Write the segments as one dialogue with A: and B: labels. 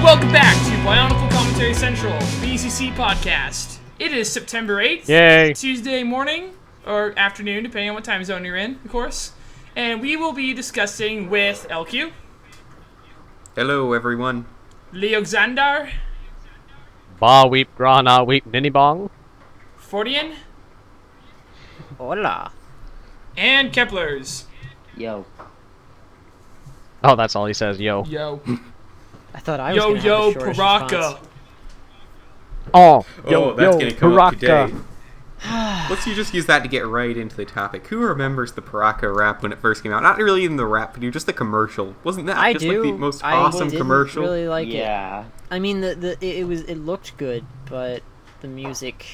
A: welcome back to Bionicle Commentary Central, BCC podcast. It is September 8th,
B: Yay.
A: Tuesday morning, or afternoon, depending on what time zone you're in, of course. And we will be discussing with LQ.
C: Hello, everyone.
A: Leoxandar.
B: Ba weep grana weep ninny bong.
A: Fordian.
D: Hola.
A: And Kepler's.
D: Yo.
B: Oh, that's all he says, yo.
A: Yo.
D: I thought I was gonna have the shortest
A: Paraka.
D: response.
C: That's gonna come up
B: Paraka.
C: today. Let's just use that to get right into the topic. Who remembers the Paraka rap when it first came out? Not really even the rap video, just the commercial. Wasn't that
D: I
C: just
D: do.
C: like the most
D: I
C: awesome
D: didn't
C: commercial?
D: really like it.
E: Yeah.
D: I mean, it looked good, but the music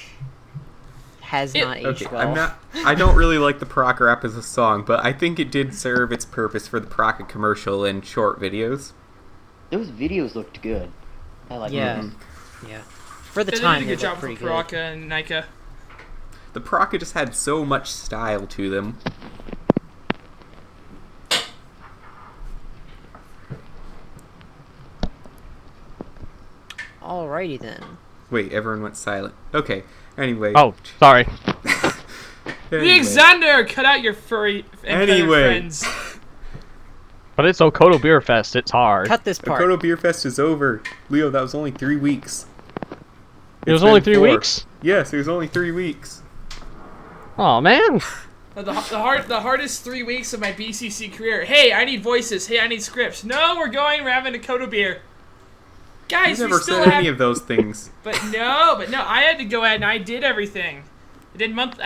D: has not aged
C: Okay,
D: well.
C: I don't really like the Paraka rap as a song, but I think it did serve its purpose for the Paraka commercial and short videos.
E: Those videos looked good. I like
D: Yeah.
E: them.
D: Yeah. For the
A: They
D: time,
A: did a
D: they
A: good job
D: looked
A: for
D: pretty good.
A: Paraka and Nika.
C: The Paraka just had so much style to them.
D: Alrighty then.
C: Wait, everyone went silent. Okay, anyway.
B: Oh, sorry.
C: Anyway.
A: Leoxandar, cut out your furry and
C: Anyway.
A: friends.
B: But it's Okoto Beer Fest, it's hard.
D: Cut this part.
C: Okoto Beer Fest is over. Leo, that was only 3 weeks.
B: It was
C: It's
B: only
C: been
B: 3
C: 4.
B: weeks?
C: Yes, it was only 3 weeks.
B: Oh man.
A: The hardest 3 weeks of my BCC career. Hey, I need voices. Hey, I need scripts. No, we're having a Kodo beer. Guys,
C: You
A: we
C: never
A: still
C: said
A: have...
C: any of those things.
A: But no, I had to go ahead and I did everything. I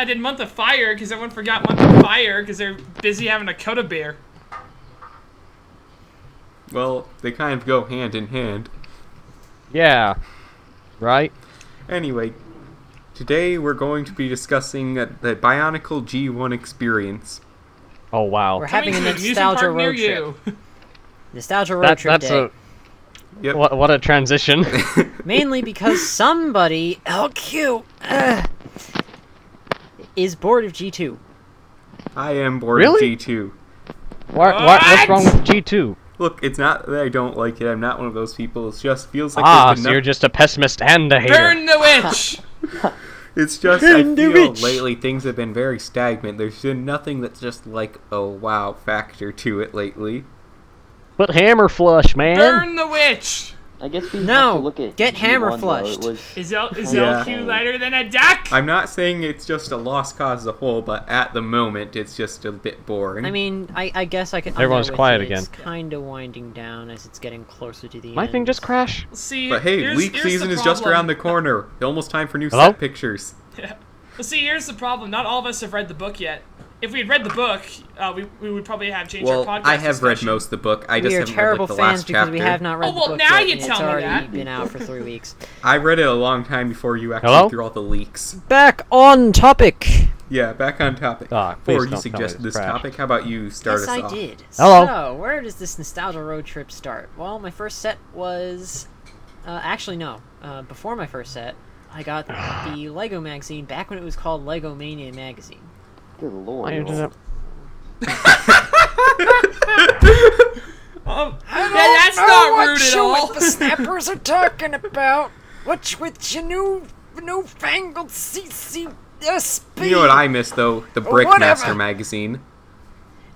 A: did Month of Fire because everyone forgot Month of Fire because they're busy having a Kodo beer.
C: Well, they kind of go hand in hand.
B: Yeah. Right?
C: Anyway, today we're going to be discussing the Bionicle G1 experience.
B: Oh wow.
D: We're having a
A: Coming to amusement
D: nostalgia
A: park near
D: road trip.
A: you.
D: Nostalgia road trip
B: That's
D: day.
C: Yep.
B: what a transition.
D: Mainly because somebody, LQ, is bored of G2.
C: I am bored
B: Really?
C: of G2.
B: What's wrong with G2?
C: Look, it's not that I don't like it. I'm not one of those people. It just feels like
B: Ah,
C: there's
B: so
C: enough...
B: you're just a pessimist and a hater.
A: Burn the witch!
C: It's just, I
D: Burn the
C: feel
D: witch.
C: lately things have been very stagnant. There's been nothing that's just like a wow factor to it lately.
B: But hammer flush, man.
A: Burn the witch!
E: I guess we
D: No,
E: have to look at
D: get
E: G1,
D: hammer
E: though.
D: flushed.
E: It was
A: Is
C: Yeah.
A: LQ lighter than a duck?
C: I'm not saying it's just a lost cause as a whole, but at the moment it's just a bit boring.
D: I mean, I guess I can. I'm
B: Everyone's
D: there with
B: quiet
D: it.
B: again.
D: It's kind of winding down as it's getting closer to the
B: My
D: end.
B: thing just crashed.
A: See,
C: But hey,
A: here's
C: leak season
A: the
C: is just
A: problem.
C: around the corner. Almost time for new
B: Hello?
C: set pictures.
A: Yeah. Well, see, here's the problem. Not all of us have read the book yet. If we had read the book, we would probably have changed
C: Well,
A: our podcast
C: I have read
A: discussion.
C: most of the book. I just
D: We are
C: haven't
D: terrible
C: read like, the
D: fans
C: last
D: because
C: chapter.
D: we have not read
A: Oh,
D: the
A: well,
D: book
A: now
D: yet,
A: you
D: and
A: tell
D: it's
A: me
D: already
A: that.
D: been out for 3 weeks.
C: I read it a long time before you actually
B: Hello?
C: threw all the leaks.
D: Back on topic.
C: Yeah, back on topic.
B: Ah, please
C: Before
B: don't
C: you
B: tell me
C: suggested
B: it's
C: this
B: crashed.
C: topic, how about you start
D: Yes,
C: us
D: I
C: off?
D: did.
B: Hello?
D: So, where does this nostalgia road trip start? Well, my first set was... actually, no. Before my first set, I got the Lego magazine back when it was called Lego Mania magazine.
E: good lord.
B: I ended up.
A: That's not rude at all.
D: the snappers are talking about. What's with your newfangled CCSP?
C: You know what I miss though? The
D: whatever.
C: Brickmaster magazine.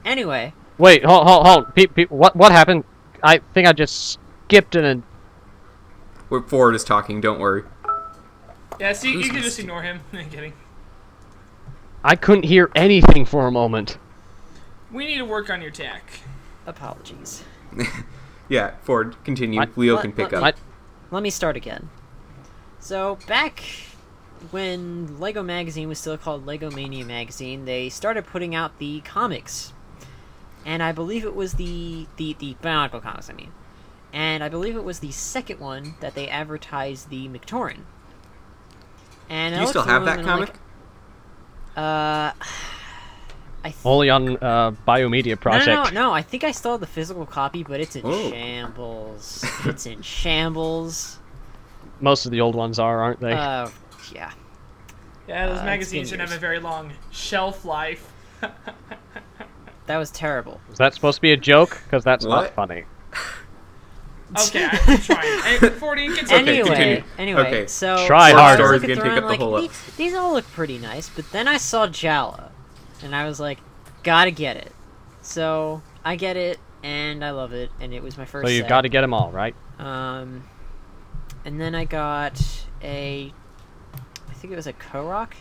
D: Anyway,
B: Wait, hold. What happened? I think I just skipped in.
C: Where Ford is talking, don't worry.
A: Yeah, see,
C: Who's
A: you can
C: this?
A: just ignore him. I'm kidding.
B: I couldn't hear anything for a moment.
A: We need to work on your tech.
D: apologies.
C: Yeah, Ford, continue.
B: What?
C: Leo
D: Let-
C: can pick
D: let
C: up.
B: What?
D: Let me start again. So, back when Lego Magazine was still called Lego Mania Magazine, they started putting out the comics. And I believe it was the Bionicle comics, I mean. And I believe it was the second one that they advertised the Mictoran. And
C: Do
D: I
C: you
D: looked
C: still
D: through
C: have
D: them
C: that
D: and I'm
C: comic?
B: Only on Biomedia Project.
D: No, I think I still have the physical copy, but it's in
C: Oh.
D: shambles. It's in shambles.
B: Most of the old ones are, aren't they?
D: Yeah.
A: Yeah, those
D: It's
A: magazines
D: been
A: should have a
D: years.
A: very long shelf life.
D: That was terrible.
B: Is that supposed to be a joke? Because that's
C: What?
B: not funny.
A: Okay, I'm trying. Hey, 40, continue.
C: continue.
D: Anyway,
C: Okay.
D: so
B: Try
D: so I was
B: harder.
C: Story's
D: looking
C: gonna
D: through
C: take
D: and
C: up the
D: like,
C: whole
D: these all look pretty nice, but then I saw Jala, and I was like, gotta get it. So I get it, and I love it, and it was my first.
B: So you've
D: set.
B: got to get them all, right?
D: And then I got I think it was a Korok.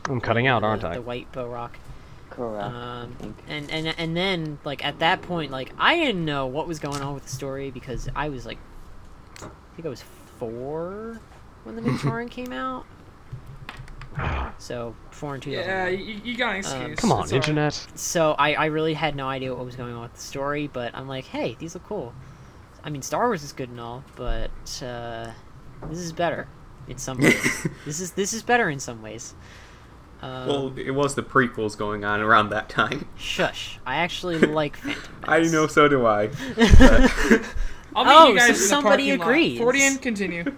B: I'm cutting out, aren't
D: the
B: I?
D: white Borok.
E: Correct. I think.
D: And then like at that point, like I didn't know what was going on with the story because I was like, I think I was 4 when the Victorian came out. So 4 in 2001.
A: Yeah, you got an excuse.
B: Come on,
A: It's all right.
B: internet.
D: So I really had no idea what was going on with the story, but I'm like, hey, these look cool. I mean, Star Wars is good and all, but this is better in some ways. This is better in some ways.
C: Well, it was the prequels going on around that time.
D: Shush! I actually like Phantom
C: I
D: Menace.
C: know, so do I.
A: I'll meet
D: Oh,
A: you guys
D: so
A: in the
D: somebody
A: parking lot.
D: agrees.
A: 40 and continue.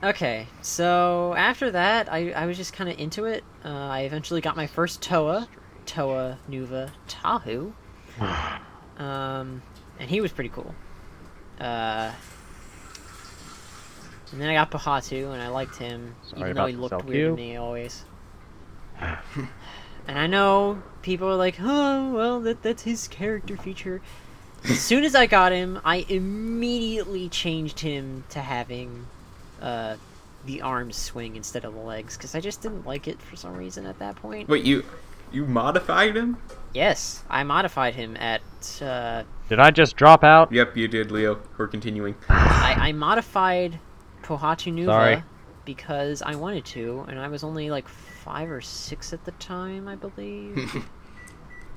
D: Okay, so after that, I was just kind of into it. I eventually got my first Toa Nuva Tahu, and he was pretty cool. And then I got Pahatu, and I liked him,
B: Sorry
D: even though
B: about
D: he
B: the
D: looked
B: self-cue.
D: weird to me always. And I know people are like, oh, well, that's his character feature. As soon as I got him, I immediately changed him to having the arms swing instead of the legs, because I just didn't like it for some reason at that point.
C: Wait, you modified him?
D: Yes, I modified him at...
B: Did I just drop out?
C: Yep, you did, Leo. We're continuing.
D: I modified Pohatu Nuva
B: Sorry.
D: because I wanted to, and I was only like 5 or 6 at the time, I believe.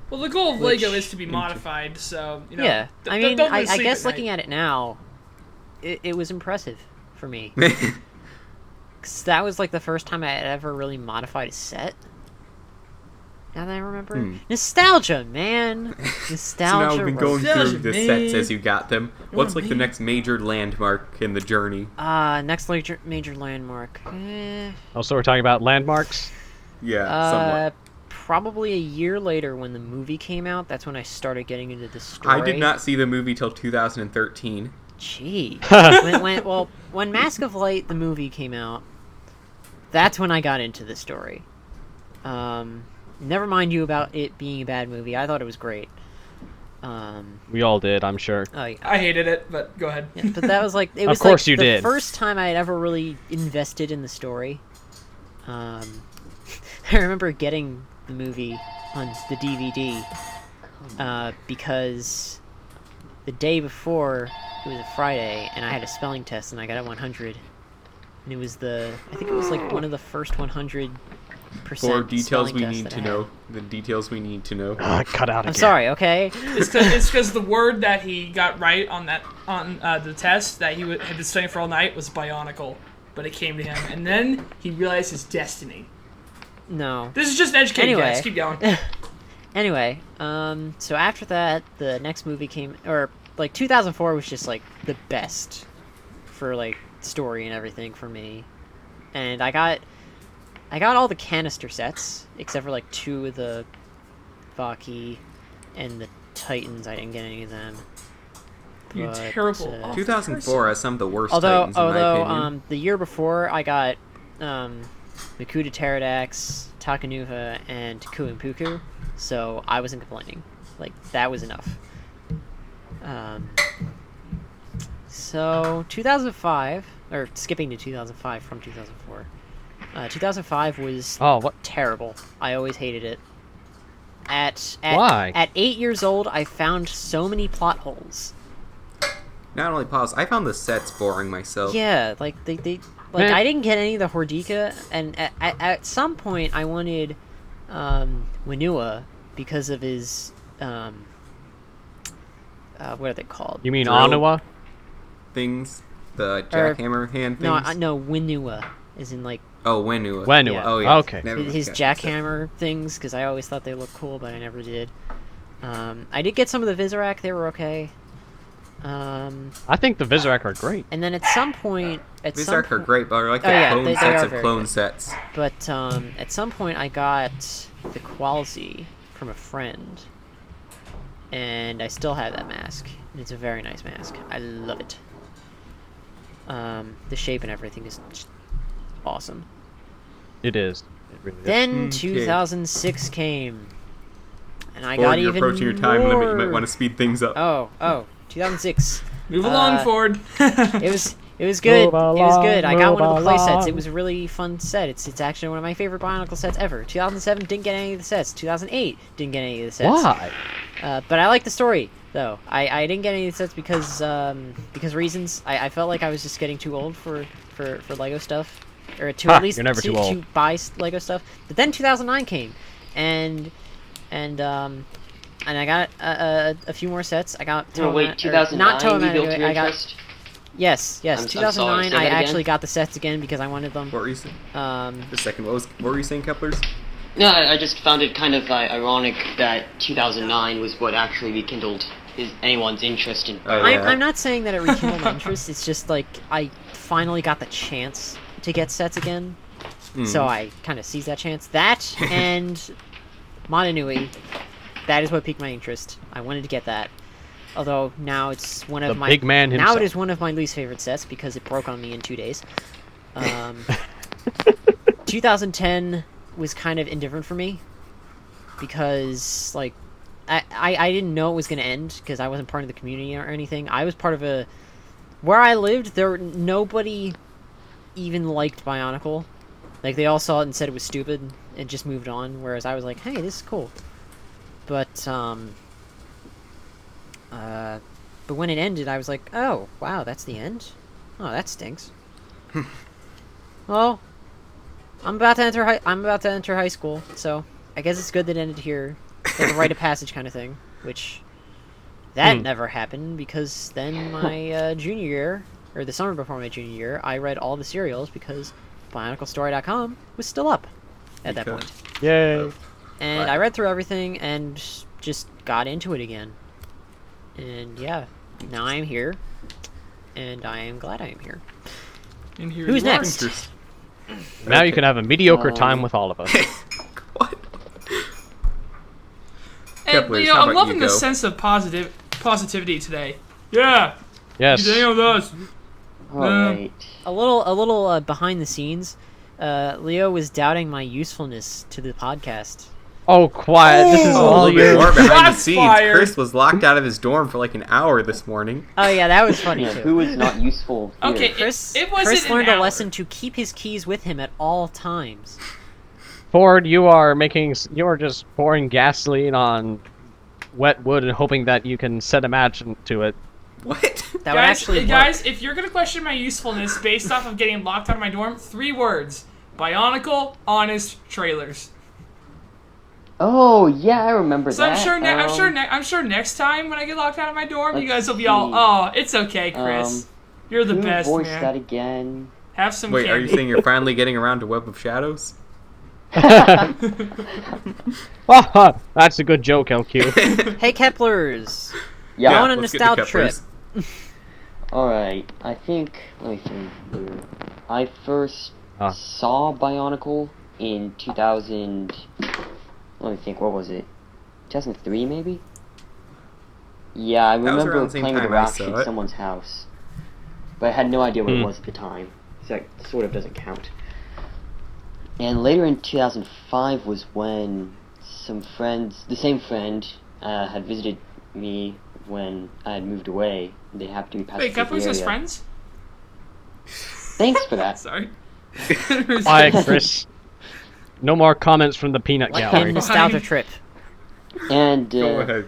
A: Well, the goal of
D: Which-
A: Lego is to be modified, so, you know.
D: Yeah, I
A: don't
D: mean,
A: lose
D: I
A: sleep
D: guess
A: at
D: looking
A: night.
D: at it now, it was impressive for me. 'Cause that was like the first time I had ever really modified a set. Now that I remember. Nostalgia, man!
C: So
D: Nostalgia.
C: now we've been going
A: Nostalgia,
C: through the sets
A: man.
C: as you got them. What's like the
A: man.
C: next major landmark in the journey?
D: Next major landmark.
B: Oh, so we're talking about landmarks?
C: Yeah, somewhat.
D: Probably a year later when the movie came out, that's when I started getting into the story.
C: I did not see the movie till 2013.
D: Gee. when Mask of Light, the movie, came out, that's when I got into the story. Never mind you about it being a bad movie. I thought it was great.
B: We all did, I'm sure.
D: Oh, yeah.
A: I hated it, but go ahead.
D: Yeah, but that was like it
B: Of
D: was
B: course
D: like
B: you
D: the
B: did.
D: first time I had ever really invested in the story. I remember getting the movie on the DVD because the day before it was a Friday and I had a spelling test and I got a 100, and it was I think it was like one of the first 100%
C: For details
D: spelling
C: we
D: tests
C: need
D: that
C: to
D: I had.
C: know. The details we need to know.
B: Cut out again.
D: I'm sorry, okay?
A: It's because the word that he got right on the test that he had been studying for all night was Bionicle, but it came to him, and then he realized his destiny.
D: No.
A: This is just an educated
D: Anyway.
A: guess. Keep going.
D: Anyway, so after that, the next movie came, or like 2004 was just like the best for like story and everything for me, and I got all the canister sets except for like 2 of the Valky and the Titans. I didn't get any of them.
A: You
D: But,
A: terrible. Oh,
C: 2004 has some of the worst
D: although
C: Titans, in my opinion.
D: the year before I got Makuta Pterodax, Takanuva, and Puku, so I wasn't complaining. Like, that was enough. So 2005, or skipping to 2005 from 2004. 2005 was
B: what?
D: terrible. I always hated it.
B: Why?
D: At 8 years old, I found so many plot holes.
C: Not only pause, I found the sets boring myself.
D: Yeah, like they
B: Man.
D: I didn't get any of the Hordika, and at some point I wanted Winua because of his what are they called?
B: You mean
C: Drill.
B: Anawa?
C: Things, the jackhammer hand things.
D: No, Winua, as in like
C: Oh, Wenua.
B: Wenua.
D: Yeah.
C: Oh, yeah.
B: Okay.
C: Never
D: his
C: got
D: jackhammer things, because I always thought they looked cool, but I never did. I did get some of the Visorak; they were okay.
B: I think the Visorak are great.
D: And then at some point,
C: These are great, but I like
D: Oh,
C: the
D: yeah,
C: clone
D: they
C: sets
D: are
C: of
D: very
C: clone
D: good.
C: sets.
D: But at some point, I got the Qualzy from a friend, and I still have that mask. It's a very nice mask. I love it. The shape and everything is just awesome.
B: It is. It really is.
D: Then
C: Okay.
D: 2006 came, and I
C: Ford,
D: got
C: you're
D: even
C: approaching your time limit. You might
D: more.
C: want to speed things up.
D: Oh, 2006.
A: Move along, Ford.
D: It was good.
B: Move
D: It was
B: along,
D: good. I got one of the
B: move
D: play sets.
B: along.
D: It was a really fun set. It's actually one of my favorite Bionicle sets ever. 2007 didn't get any of the sets. 2008 didn't get any of the sets.
B: Why?
D: But I like the story though. I didn't get any of the sets because reasons. I felt like I was just getting too old for Lego stuff, or to
B: Ha,
D: at least
B: you're never
D: to,
B: too old.
D: to buy Lego stuff. But then 2009 came, and I got a few more sets. I got
E: No, wait, 2009
D: not Toa
E: you built
D: Matic,
E: your
D: I got
E: interest?
D: yes.
E: I'm sorry,
D: 2009
E: say that
D: I
E: again?
D: actually got the sets again because I wanted them.
C: What were you saying?
D: Um,
C: A second. What were you saying, Keplers?
E: No, I just found it kind of ironic that 2009 was what actually rekindled anyone's interest in.
C: Oh, yeah.
D: I'm not saying that it rekindled my interest. It's just like I finally got the chance to get sets again, so I kind of seized that chance. That and Motonui, that is what piqued my interest. I wanted to get that. Although now it's one of
B: The
D: my
B: big man
D: now
B: himself.
D: it is one of my least favorite sets because it broke on me in 2 days. 2010 was kind of indifferent for me because like I didn't know it was going to end because I wasn't part of the community or anything. I was part of a where I lived. Nobody even liked Bionicle. Like they all saw it and said it was stupid and just moved on. Whereas I was like, hey, this is cool. But when it ended, I was like, oh wow, that's the end. Oh, that stinks. Well, I'm about to enter high school, so I guess it's good that it ended here, like a rite of passage kind of thing. Which that never happened because then my junior year, or the summer before my junior year, I read all the serials because BionicleStory.com was still up at that point,
B: Yay.
D: and I read through everything and just got into it again. And yeah, now I am here, and I am glad I am here.
A: And here
D: Who's
A: you are.
D: next?
B: Now you can have a mediocre time with all of us.
C: What?
A: And,
C: Keplers,
A: Leo,
C: how
A: I'm
C: about
A: loving
C: you
A: the
C: go?
A: sense of positivity today. Yeah,
B: Yes.
A: you with us.
E: Alright.
D: A little behind the scenes. Leo was doubting my usefulness to the podcast.
B: Oh, quiet. This is
C: Oh, a
B: all
C: little bit
B: you.
C: more behind the
A: Shots
C: scenes.
A: fired.
C: Chris was locked out of his dorm for like an hour this morning.
D: Oh yeah, that was funny
E: Yeah,
D: too.
E: who is not useful here?
A: Okay,
D: Chris,
A: it wasn't
D: Chris
A: an
D: learned a
A: hour.
D: lesson to keep his keys with him at all times.
B: Ford, you are just pouring gasoline on wet wood and hoping that you can set a match to it.
C: What?
D: That would actually work.
A: Guys, if you're gonna question my usefulness based off of getting locked out of my dorm, 3 words: Bionicle, honest, trailers.
E: Oh, yeah, I remember
A: So
E: that.
A: I'm sure next time when I get locked out of my dorm, you guys will be all,
E: see.
A: oh, it's okay, Chris. You're the
E: Who
A: best,
E: voiced
A: man.
E: that again?
A: Have some
C: Wait, are you
A: candy.
C: saying you're finally getting around to Web of Shadows?
B: That's a good joke, LQ.
D: Hey Keplers,
E: Yeah.
D: Go on a
C: let's get to
D: nostalgia trip.
C: Keplers.
E: Alright, I think, let me think here. I first
B: Huh.
E: saw Bionicle in 2000, let me think, what was it? 2003 maybe? Yeah, I
C: was
E: remember
C: around the same
E: playing with a
C: time I
E: rock
C: saw
E: sheet
C: it.
E: at someone's house. But I had no idea what
B: Hmm.
E: it was at the time. So that sort of doesn't count. And later in 2005 was when some friends, the same friend, had visited me when I had moved away. They happened to be passing
A: Wait,
E: through the
A: Keplers has
E: area.
A: friends?
E: Thanks for that.
A: Sorry.
B: Quiet, Chris. No more comments from the peanut
D: like a
B: gallery.
D: nostalgia trip.
E: And
C: Go ahead.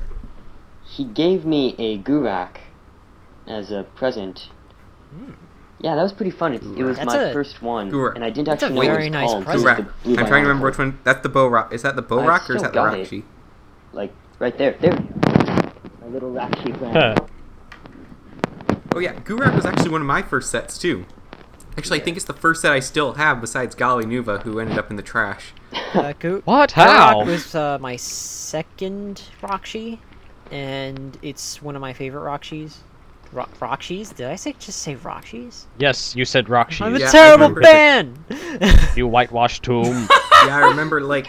E: he gave me a Gurak as a present. Yeah, that was pretty fun. It was
D: That's
E: my
D: a-
E: first one,
C: Gurak.
E: and I didn't
D: That's a
E: actually know what it
D: very
E: was
D: nice
E: called.
D: present.
E: It was
C: Gurak.
E: the blue
C: I'm trying to remember
E: Bionicle.
C: which one. That's the Bow Rock. Is that the Bow
E: I
C: Rock or is
E: still
C: that the
E: got it.
C: Rakshi?
E: Like, right there. There. My little Rakshi friend.
C: Oh yeah, Gurak was actually one of my first sets too. Actually, I think it's the first set I still have besides Gali Nuva, who ended up in the trash.
B: What?
D: Korok
B: How?
D: was my second Rockshi, and it's one of my favorite Rockshis. Rockshis? Did I just say Rockshis?
B: Yes, you said rock
D: I'm a
B: sheet.
C: Yeah, I
D: terrible
C: remember
D: fan!
B: You whitewashed tomb.
C: Yeah, I remember like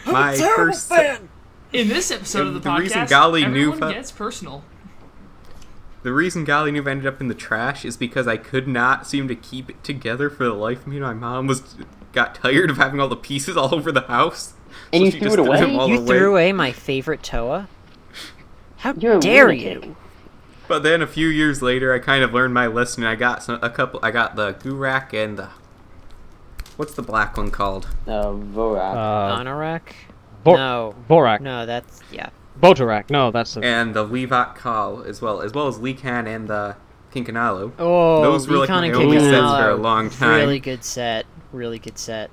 C: my first set.
A: In this episode of the
C: The
A: podcast,
C: reason Gali
A: everyone
C: Nuva-
A: gets personal.
C: The reason Golly Noob ended up in the trash is because I could not seem to keep it together for the life of me. My mom got tired of having all the pieces all over the house.
E: And
C: so
E: you
C: she
E: threw
C: just
E: it away?
C: them all
D: You threw away my favorite Toa? How
E: You're a
D: dare
E: lunatic.
D: you?
C: But then a few years later, I kind of learned my lesson. I got I got the Gurak and the... What's the black one called?
E: Vorak.
D: Anorak?
B: Vor-
D: No.
B: Vorak.
D: No, that's... Yeah.
B: Botarak. No, that's a...
C: And the Levat Kal as well as Likan and the Kinkanalo.
D: Oh,
C: Those were like
D: Recon
C: my
D: and
C: only sets
D: Kinkanalo.
C: for a long time.
D: Really good set. Really good set.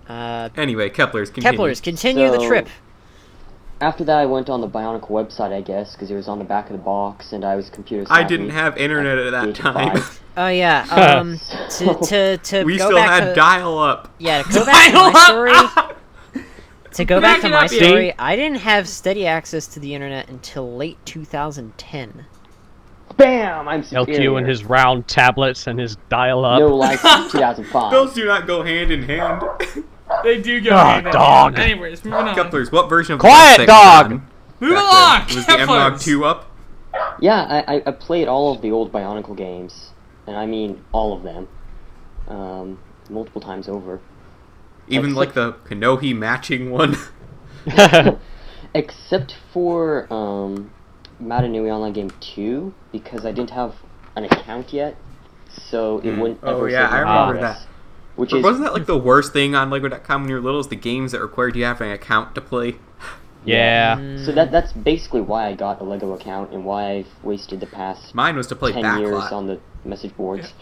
C: Anyway, Kepler's continue.
D: Kepler's, continue the
E: So-
D: trip.
E: After that, I went on the Bionicle website, I guess, because it was on the back of the box, and I was computer
C: I
E: savvy.
C: didn't have internet at that
E: Age of
C: time.
E: 5.
D: Oh yeah. To
C: We
D: go
C: still
D: back
C: had
D: to,
C: dial-up.
D: Yeah, to go back to my story. To go back to
A: Back it
D: my
A: up,
D: story, I didn't have steady access to the internet until late 2010.
E: Bam! I'm superior.
B: LQ and his round tablets and his dial-up.
E: No likes in 2005.
C: Those do not go hand in hand.
A: They do go
B: Ah,
A: hand in
B: dog.
A: hand. Anyways, moving on.
C: Kepler's, what version of
B: Quiet,
C: the website
B: dog!
C: was on
A: Move
C: back
A: along,
C: then? Was the
A: Kepler's.
C: MLog 2 up?
E: Yeah, I played all of the old Bionicle games, and I mean all of them, multiple times over.
C: Even like the Kanohi matching one?
E: Except for Matanui Online Game 2, because I didn't have an account yet, so it wouldn't
C: Oh,
E: ever
C: yeah,
E: save my
C: I remember
E: progress.
C: that.
E: Which
C: But
E: is
C: wasn't that like the worst thing on Lego.com when you were little? Is the games that required you to have an account to play?
B: Yeah.
E: so that's basically why I got a Lego account and why I've wasted the past
C: Mine was to play
E: 10 years
C: Backlot.
E: on the message boards.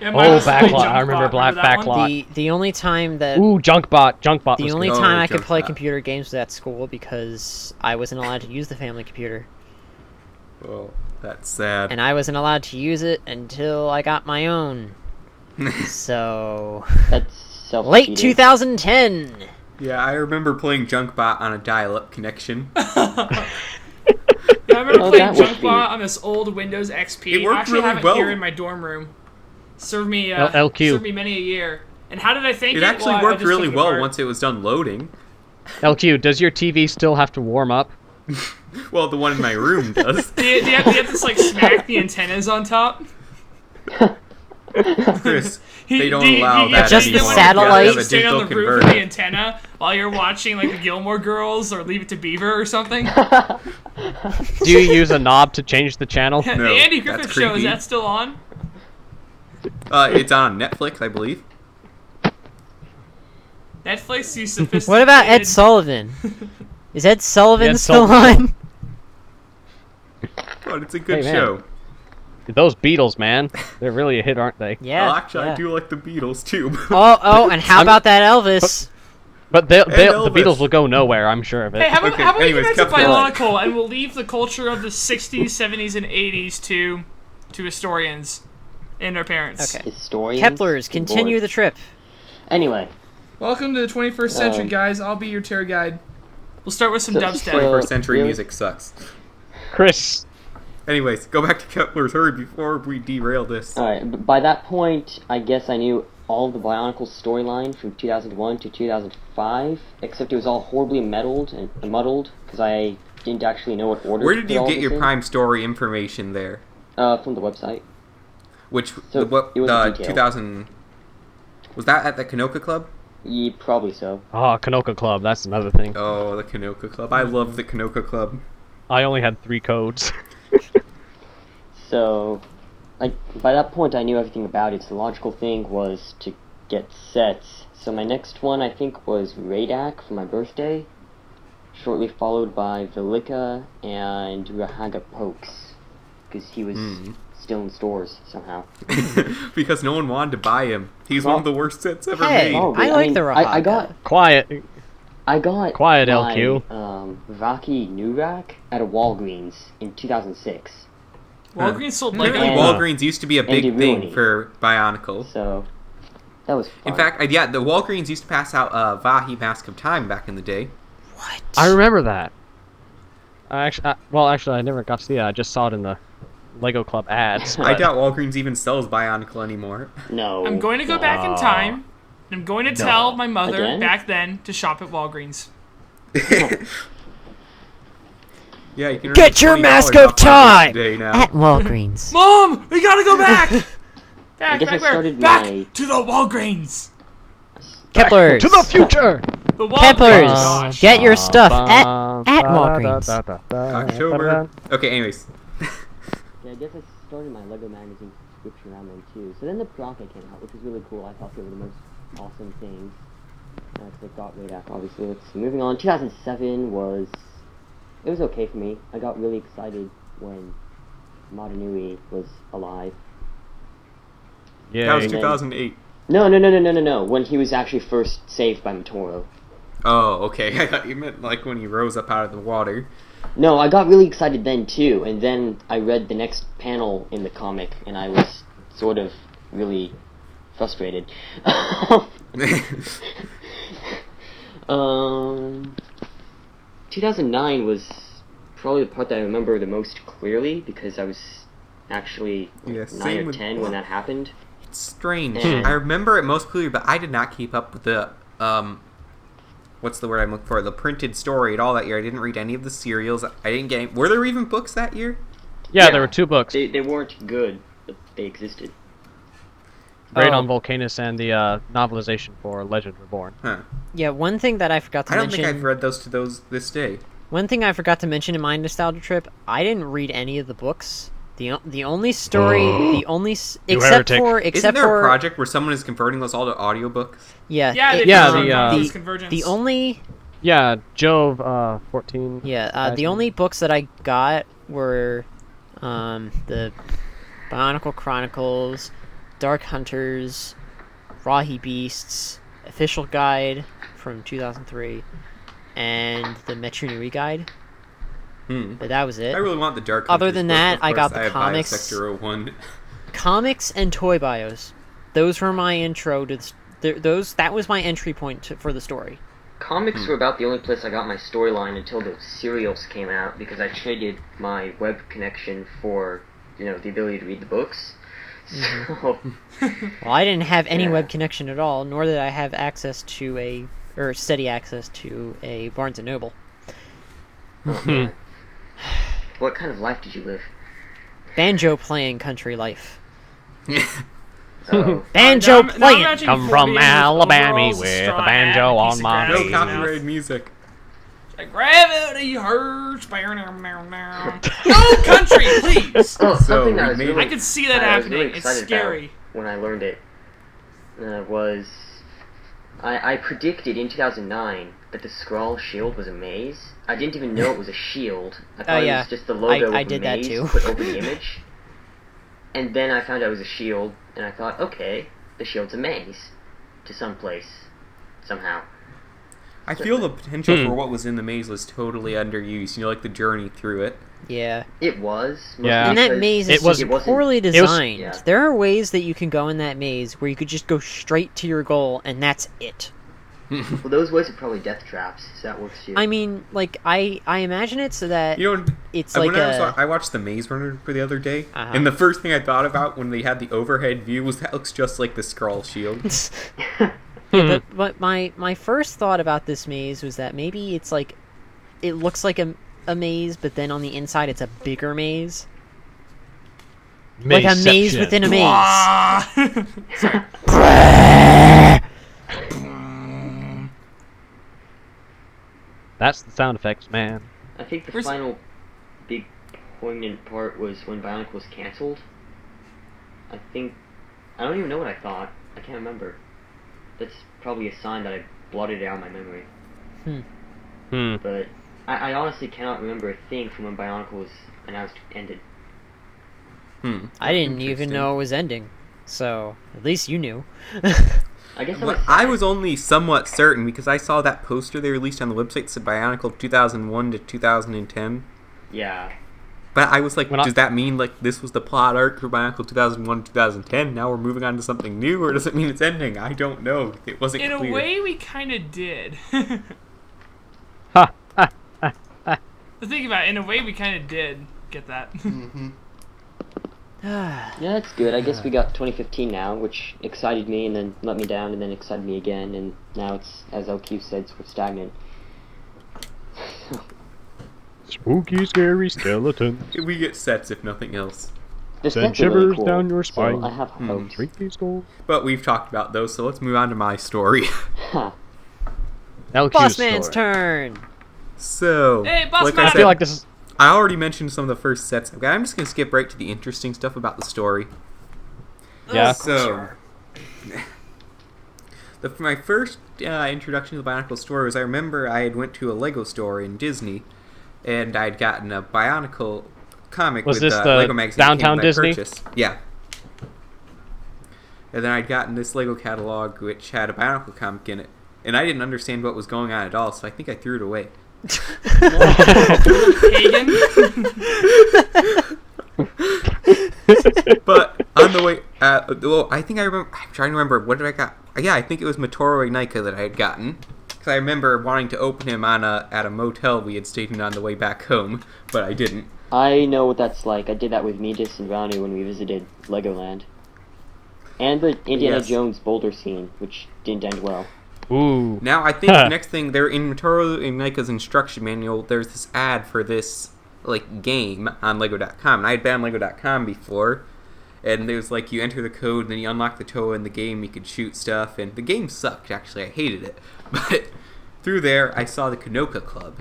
A: Yeah,
B: Oh,
A: mine was
B: Backlot.
A: Junk
B: I remember
A: Bot.
B: Black
A: that one?
B: Backlot.
D: The only time that
B: Ooh, Junkbot. Junkbot
D: the
B: was
D: only
B: good.
D: time
C: Oh,
D: I could play
C: Junkbot.
D: computer games was at school because I wasn't allowed to use the family computer,
C: Oh, that's sad.
D: and I wasn't allowed to use it until I got my own. So
E: That's self
D: late 2010.
C: Yeah, I remember playing Junkbot on a dial-up connection.
A: Yeah, I remember
E: Oh,
A: playing
E: that would be-
A: Junkbot on this old Windows XP.
C: It worked
A: I actually
C: really
A: have it
C: well.
A: here in my dorm room. Served me
B: LQ.
A: served me many a year. And how did I think
C: It actually
A: Well, I
C: worked
A: just
C: really
A: took it
C: well
A: apart.
C: once it was done loading.
B: LQ, does your TV still have to warm up?
C: Well, the one in my room does.
A: Do you have to like smack the antennas on top?
C: Chris, they don't allow
A: you
C: that
D: Adjust the
C: anymore.
D: satellite.
C: You have a
A: Stand on
C: digital
A: the roof of
C: converter.
A: the antenna while you're watching like the Gilmore Girls or Leave It to Beaver or something.
B: Do you use a knob to change the channel?
C: No,
A: The Andy
C: that's
A: Griffith Show, is
C: creepy.
A: that still on?
C: It's on Netflix, I believe.
A: Netflix, you sophisticated.
D: What about Ed Sullivan? Is Ed Sullivan
B: Ed
D: still
B: Sullivan.
C: But it's a good
B: Hey, man.
C: show.
B: Those Beatles, man. They're really a hit, aren't they?
D: Yeah.
C: Well, actually,
D: yeah.
C: I do like the Beatles, too.
D: Oh, and how about that Elvis?
B: But the
C: Elvis.
B: Beatles will go nowhere, I'm sure of it.
A: Hey, how about,
C: Okay,
A: how about
C: anyways,
A: you guys a
C: Kepler.
A: Bionicle and we'll leave the culture of the 60s, 70s, and 80s to historians and their parents.
D: Okay.
E: Historians.
D: Kepler's,
E: Good
D: continue
E: lord.
D: the trip.
E: Anyway,
A: Welcome to the 21st century,
E: Um,
A: guys. I'll be your tour guide. We'll start with some
E: So-
A: dubstep.
C: 21st century
E: Really?
C: music sucks.
B: Chris,
C: Anyways, go back to Kepler's hurry before we derail this.
E: alright, by that point, I guess I knew all of the Bionicle storyline from 2001 to 2005, except it was all horribly muddled, because I didn't actually know what order
C: Where
E: to
C: did
E: put
C: you
E: all
C: get
E: this
C: your
E: in.
C: Prime Story information there?
E: From the website.
C: Which,
E: So, it was
C: the
E: detailed.
C: 2000... Was that at the Kanoka Club?
E: Yeah, probably so.
B: Kanoka Club, that's another thing.
C: Oh, the Kanoka Club. I love the Kanoka Club.
B: I only had 3 codes.
E: So, like, by that point I knew everything about it, so the logical thing was to get sets. So my next one, I think, was Radak for my birthday, shortly followed by Velika and Rahaga Pokes, because he was still in stores somehow.
C: Because no one wanted to buy him. He's one of the worst sets ever
D: Hey,
C: made.
E: Oh,
D: I
E: but,
D: like
E: mean,
D: the
E: I
D: Rahaga.
E: got
B: Quiet.
E: Quiet
B: LQ.
E: Vaki Nurak at a Walgreens in 2006.
A: Walgreens sold
C: Apparently
A: Lego.
E: And-
C: Walgreens used to be a big
E: Andy
C: thing
E: Rooney.
C: for Bionicle.
E: So that was fun.
C: In fact, yeah, the Walgreens used to pass out Vahi Mask of Time back in the day.
D: What?
B: I remember that. Actually, I never got to see it. I just saw it in the Lego Club ads.
C: I
B: but-
C: doubt Walgreens even sells Bionicle anymore.
E: no.
A: I'm going to go back in time. And I'm going to tell my mother
E: Again?
A: back then to shop at Walgreens.
C: Yeah, you can
D: Get your
C: earn $20
D: mask
C: off
D: of
C: my books
D: time
C: today now.
D: at Walgreens.
A: Mom, we gotta go back.
E: I guess I
A: back where?
E: started
A: Back
E: my-
A: to the Walgreens.
D: Kepler's.
B: To the future!
A: The Walgreens.
D: Kepler's.
A: Gosh.
D: Get your stuff at Walgreens.
C: October. Okay, anyways.
E: Yeah, I guess I started my Lego magazine subscription around then too. So then the Bionicle came out, which was really cool. I thought they were the most awesome things. Because it got right after, obviously. Let's see. Moving on, 2007 was... It was okay for me. I got really excited when Madanui was alive.
B: Yeah.
C: That was 2008.
E: No. When he was actually first saved by Matoro.
C: Oh, okay. I thought you meant like when he rose up out of the water.
E: No, I got really excited then too, and then I read the next panel in the comic, and I was sort of really frustrated. 2009 was probably the part that I remember the most clearly, because I was actually
C: Yeah,
E: 9
C: same
E: or
C: with-
E: 10 when that happened.
C: It's strange.
E: Hmm.
C: I remember it most clearly, but I did not keep up with the what's the word I'm looking for? The printed story at all that year. I didn't read any of the serials. I didn't get any... Were there even books that year?
B: Yeah, there were 2 books.
E: They weren't good, but they existed.
B: Great
A: Oh.
B: on Volcanus and the novelization for Legend Reborn.
C: Huh.
D: Yeah, one thing that I forgot to
C: I don't
D: mention.
C: think I've read those this day.
D: One thing I forgot to mention in my nostalgia trip. I didn't read any of the books. The only story, except
B: heretic.
C: Isn't there a project where someone is converting those all to audiobooks?
D: Yeah,
A: Yeah, they
B: Yeah,
A: did
B: the,
A: this convergence.
D: the only
B: Yeah, Jove 14.
D: the only books that I got were the Bionicle Chronicles, Dark Hunters, Rahi Beasts, Official Guide from 2003, and the Metro Nui Guide. But that was it.
C: I really want the Dark
D: Other
C: Hunters
D: than
C: book,
D: that,
C: of
D: I got
C: course.
D: the
C: have
D: comics.
C: Biosector 01.
D: Comics and toy bios. Those were my intro to that was my entry point for the story.
E: Comics were about the only place I got my storyline until the serials came out, because I traded my web connection for, the ability to read the books. So,
D: Well, I didn't have any
E: Yeah.
D: web connection at all, nor did I have access to steady access to a Barnes and Noble.
E: oh, man. What kind of life did you live?
D: Banjo playing country life.
E: Oh,
D: Banjo
A: Now I'm
D: playing.
A: imagining
B: Come
A: 40
B: from
A: with
B: Alabama
A: overalls,
B: with
A: straw
B: a banjo
A: hat,
B: on
A: piece of
B: my
A: grass
C: No
A: in
B: face.
A: his mouth.
C: copyrighted music.
A: Like, gravity hurts. No country, please.
E: oh,
C: So,
E: something that
C: we
E: I was
C: made
E: really,
A: I could see that
E: I was
A: happening.
E: really
A: It's
E: excited
A: scary.
E: about when I learned it was I predicted in 2009 that the Skrull shield was a maze. I didn't even know it was a shield. I thought
D: yeah.
E: it was just the logo
D: I
E: of
D: did
E: a
D: that
E: maze
D: too.
E: put over the image. And then I found out it was a shield, and I thought, okay, the shield's a maze to some place, somehow.
C: I feel the potential for what was in the maze was totally underused. Like the journey through it.
D: Yeah.
E: It was. mostly
B: Yeah.
D: And that
E: because
D: maze
B: It
D: is
B: was-
D: just
E: wasn't-
D: poorly
B: was-
D: designed.
E: yeah.
D: There are ways that you can go in that maze where you could just go straight to your goal, and that's it.
E: Well, those ways are probably death traps, so that works too.
D: I mean, like, I imagine it so that
C: You know,
D: it's
C: when
D: like
C: I watched The Maze Runner for the other day,
D: Uh-huh.
C: and the first thing I thought about when they had the overhead view was that looks just like the Skrull shield.
D: But my first thought about this maze was that maybe it's like, it looks like a maze, but then on the inside it's a bigger maze. Like a maze
B: Mazeception.
D: within a maze.
A: Ah!
B: That's the sound effects, man.
E: I think the
A: Where's-
E: final big poignant part was when Bionicle was cancelled. I don't even know what I thought. I can't remember. That's probably a sign that I blotted it out of my memory. But I honestly cannot remember a thing from when Bionicle was announced ended.
D: I didn't even
C: Interesting.
D: know it was ending. So, at least you knew.
E: I guess
C: Well, I was only somewhat certain because I saw that poster they released on the website that said Bionicle 2001 to 2010.
E: Yeah.
C: But I was like,
B: When I-
C: does that mean like this was the plot arc for Bionicle 2001 2010? Now we're moving on to something new, or does it mean it's ending? I don't know. It wasn't
A: In
C: clear.
A: a way, we kind of did.
B: Ha!
A: The thing about it, in a way, we kind of did get that.
E: Yeah, that's good. I guess we got 2015 now, which excited me and then let me down and then excited me again, and now it's, as LQ said, sort of stagnant.
B: Spooky, scary skeletons.
C: We get sets if nothing else.
E: The
B: Send
E: sets are really
B: shivers
E: cool,
B: down your spine.
E: So I have hopes.
B: Treat these goals.
C: But we've talked about those, so let's move on to my story.
E: Huh.
B: LQ's
D: Boss man's
B: story.
D: turn.
C: So,
A: Hey, Boss
C: like
A: Man!
C: I
B: I
C: said,
B: feel like this is.
C: I already mentioned some of the first sets I've got. I'm just going to skip right to the interesting stuff about the story.
B: Yeah.
C: So, my first introduction to the Bionicle story was I remember I had went to a Lego store in Disney, and I'd gotten a Bionicle comic
B: Was
C: with
B: this the
C: Lego magazine
B: Downtown
C: that came with my
B: Disney?
C: purchase. Yeah. And then I'd gotten this Lego catalog which had a Bionicle comic in it, and I didn't understand what was going on at all, so I think I threw it away.
A: Pagan.
C: But on the way, well, I think I remember. I'm trying to remember. What did I got? Yeah, I think it was Motoro Ignica that I had gotten. Because I remember wanting to open him on at a motel we had stayed in on the way back home, but I didn't.
E: I know what that's like. I did that with Medis and Ronnie when we visited Legoland. And the Indiana
C: Yes.
E: Jones boulder scene, which didn't end well.
B: Ooh.
C: Now I think the next thing, they're in Motoro Ignica's instruction manual. There's this ad for this game on Lego.com, and I had been on Lego.com before. And there was you enter the code, and then you unlock the Toa in the game, you could shoot stuff, and the game sucked, actually, I hated it. But through there, I saw the Kanoka Club.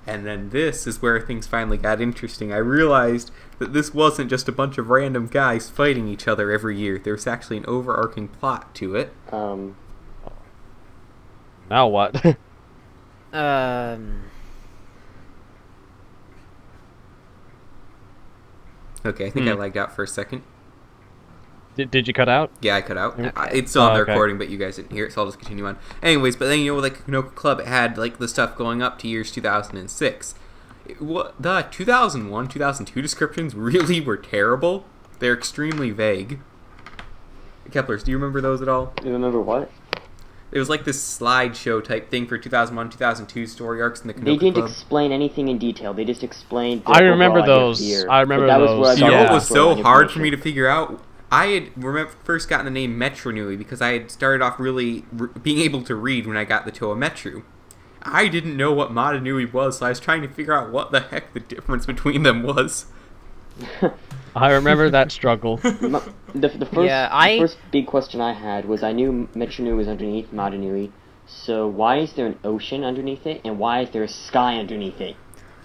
C: And then this is where things finally got interesting. I realized that this wasn't just a bunch of random guys fighting each other every year. There was actually an overarching plot to it.
B: Now what?
C: Okay, I think I lagged out for a second.
B: Did you cut out?
C: Yeah, I cut out.
D: Okay.
C: It's still on the
B: okay.
C: recording, but you guys didn't hear it, so I'll just continue on. Anyways, but then, Kanoka Club, it had, the stuff going up to years 2006. The 2001, 2002 descriptions really were terrible. They're extremely vague. Keplers, do you remember those at all?
E: You remember what?
C: It was this slideshow type thing for 2001, 2002 story arcs in the Kanoka
E: They didn't
C: Club.
E: explain anything in detail. They just explained the
B: I remember
E: overall idea of
B: those.
E: the year.
B: I remember
E: But that was
B: those.
E: where I
C: You know
E: got
C: what
E: the
C: was so
E: overall
C: hard for me
E: information.
C: to figure out? I had first gotten the name Metronui because I had started off really being able to read when I got the Toa Metru. I didn't know what Madanui was, so I was trying to figure out what the heck the difference between them was.
B: I remember that struggle.
E: The first big question I had was I knew Metronui was underneath Madanui, so why is there an ocean underneath it, and why is there a sky underneath it?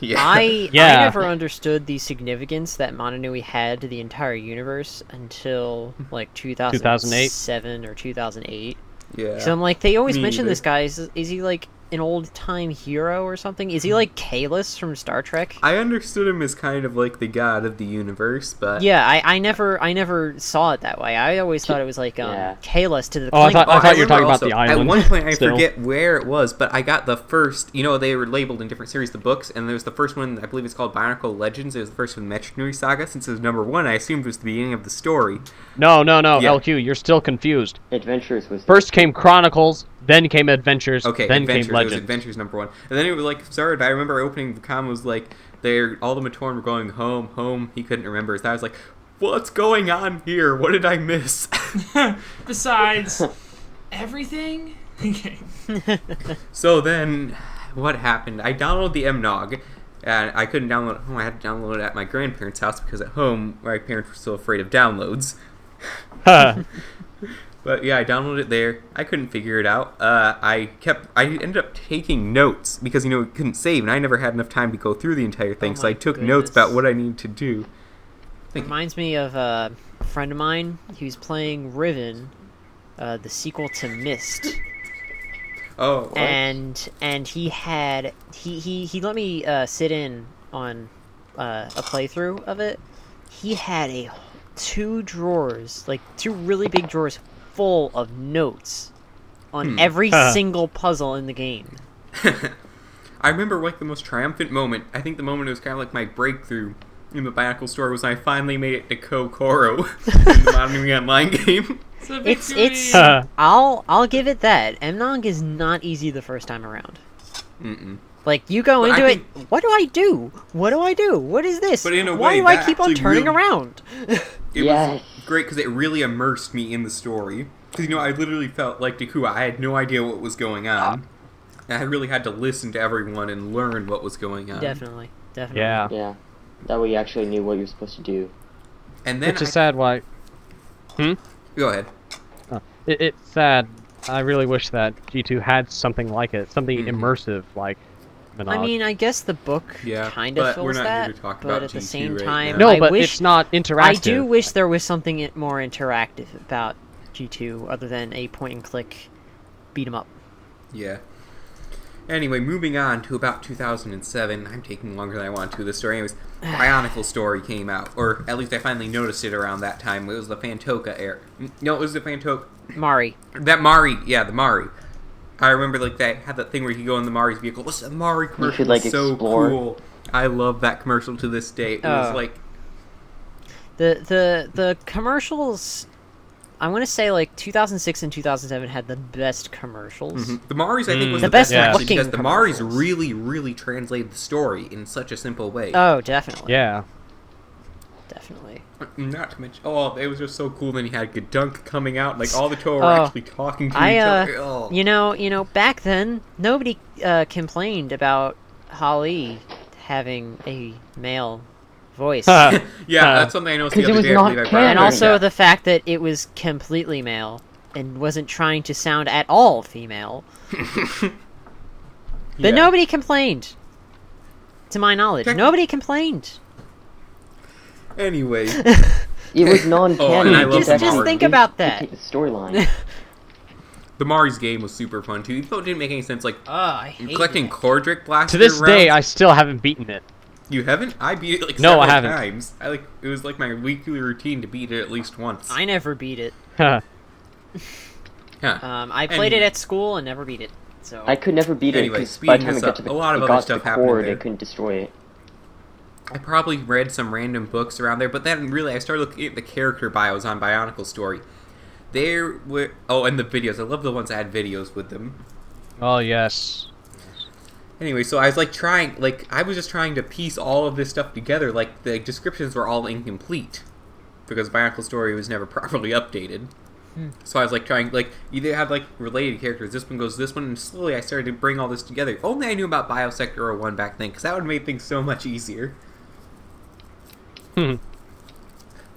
C: Yeah.
D: I
B: Yeah.
D: never understood the significance that Mononui had to the entire universe until 2007 or 2008.
C: Yeah.
D: So I'm they always
C: Me
D: mention
C: neither.
D: this guy. Is he an old time hero or something? Is he Kahless from Star Trek?
C: I understood him as kind of the god of the universe, but
D: Yeah, I never saw it that way. I always thought it was
E: Yeah.
D: Kahless to the
B: Oh, I thought
C: I
B: you were
C: remember
B: talking about
C: also,
B: the island.
C: At one point, I
B: still.
C: forget where it was, but I got the first. They were labeled in different series, the books, and there was the first one. I believe it's called Bionicle Legends. It was the first one, Metronui Saga. Since it was number one, I assumed it was the beginning of the story.
B: No,
C: Yeah.
B: LQ, you're still confused.
E: Adventures was
B: First came Chronicles, then came Adventures,
C: Okay,
B: then
C: Adventures.
B: came
C: It was
B: Legends.
C: Adventures number one, and then it was started. I remember opening the comm was all the Matoran were going home. He couldn't remember. So I was like, what's going on here? What did I miss?
A: Besides everything. Okay.
C: So then, what happened? I downloaded the MNOG, and I couldn't download it at home. I had to download it at my grandparents' house because at home, my parents were still afraid of downloads. But yeah, I downloaded it there. I couldn't figure it out. I ended up taking notes because we couldn't save, and I never had enough time to go through the entire thing.
D: Oh
C: So I
D: my
C: took notes about
D: goodness.
C: what I needed to do.
D: Reminds me of a friend of mine. He was playing Riven, the sequel to Myst.
C: Oh, what?
D: and he had he let me sit in on a playthrough of it. He had two drawers, two really big drawers full of notes on every single puzzle in the game.
C: I remember the most triumphant moment. I think the moment it was kind of my breakthrough in the Bionicle store was when I finally made it to Kokoro in the Modern Online game.
D: It's I'll give it that. Mnog is not easy the first time around.
C: Mm-mm.
D: You go
C: But
D: into
C: I
D: it, what do I do? What do I do? What is this?
C: But in a
D: Why
C: way,
D: do I
C: that
D: keep on
C: actually
D: turning
C: really-
D: around?
C: It
E: Yes.
C: was great because it really immersed me in the story. Because, I literally felt like Deku. I had no idea what was going on. I really had to listen to everyone and learn what was going on.
D: Definitely.
B: Yeah.
E: Yeah. That way you actually knew what you're supposed to do.
C: And then
B: Which is sad why...
C: Go ahead.
B: It's sad. I really wish that G2 had something like it. Something immersive like Monog.
D: I mean, I guess the book
C: Yeah,
D: kind of
C: but
D: fills
C: we're not
D: that,
C: here to talk
D: but
C: about
D: at the
C: G2
D: same
C: right
D: time,
C: now.
B: No,
D: I
B: but
D: wish,
B: it's not interactive.
D: I do wish there was something more interactive about G2 other than a point-and-click beat-em-up.
C: Yeah. Anyway, moving on to about 2007. I'm taking longer than I want to this story. Anyways, Bionicle story came out. Or at least I finally noticed it around that time. It was the Fantoka era. No, it was the Fantoka...
D: Mari.
C: That Mari. Yeah, the Mari. I remember, like, that had that thing where you could go in the Mari's vehicle. What's the Mari commercial?
E: You could, like,
C: so
E: explore.
C: cool. I love that commercial to this day. It was, like...
D: The commercials... I want to say, like, 2006 and 2007 had the best commercials.
C: The Mari's, I think, was
D: The
C: the
D: best
C: best actually,
D: looking
C: because the Mari's
D: commercials.
C: really, really translated the story in such a simple way.
D: Oh, definitely.
B: Yeah.
D: Definitely.
C: Not to mention, it was just so cool. Then you had Gadunk coming out, like all the Toa were
D: Oh,
C: actually talking to each other. Oh.
D: You know, back then, nobody complained about Holly having a male voice.
C: Yeah, that's something I noticed the
E: 'Cause it
C: other
E: was
C: day. I
E: not
C: believe I brought
E: canon.
D: And
C: it up.
D: also
E: Yeah.
D: the fact that it was completely male and wasn't trying to sound at all female.
C: Yeah.
D: But nobody complained. To my knowledge, nobody complained.
C: Anyway,
E: It was non-canon.
C: and I love
D: Just
C: Mari.
D: think about that.
E: Dictate the storyline.
C: the Mari's game was super fun too. Even though it didn't make any sense, like
D: I hate
C: collecting Cordric blaster.
B: To this day, I
C: rounds.
B: still haven't beaten it.
C: You haven't? I beat it like
B: No,
C: several
B: I haven't.
C: times. It was like my weekly routine to beat it at least once.
D: I never beat it.
C: Huh.
D: I played it at school and never beat it. So
E: I could never beat it
C: Anyway,
E: because by the
C: speeding
E: time
C: this
E: it got
C: up,
E: to the,
C: a lot of
E: it
C: other
E: got to
C: stuff
E: the
C: happened
E: cord,
C: there.
E: I couldn't destroy it.
C: I probably read some random books around there, but then really I started looking at the character bios on Bionicle Story. There were and the videos. I love the ones that had videos with them.
B: Oh, yes.
C: Anyway, so I was I was just trying to piece all of this stuff together. Like the descriptions were all incomplete because Bionicle Story was never properly updated. So I was either had related characters. This one goes this one, and slowly I started to bring all this together. If only I knew about Biosector 01 back then, because that would have made things so much easier. But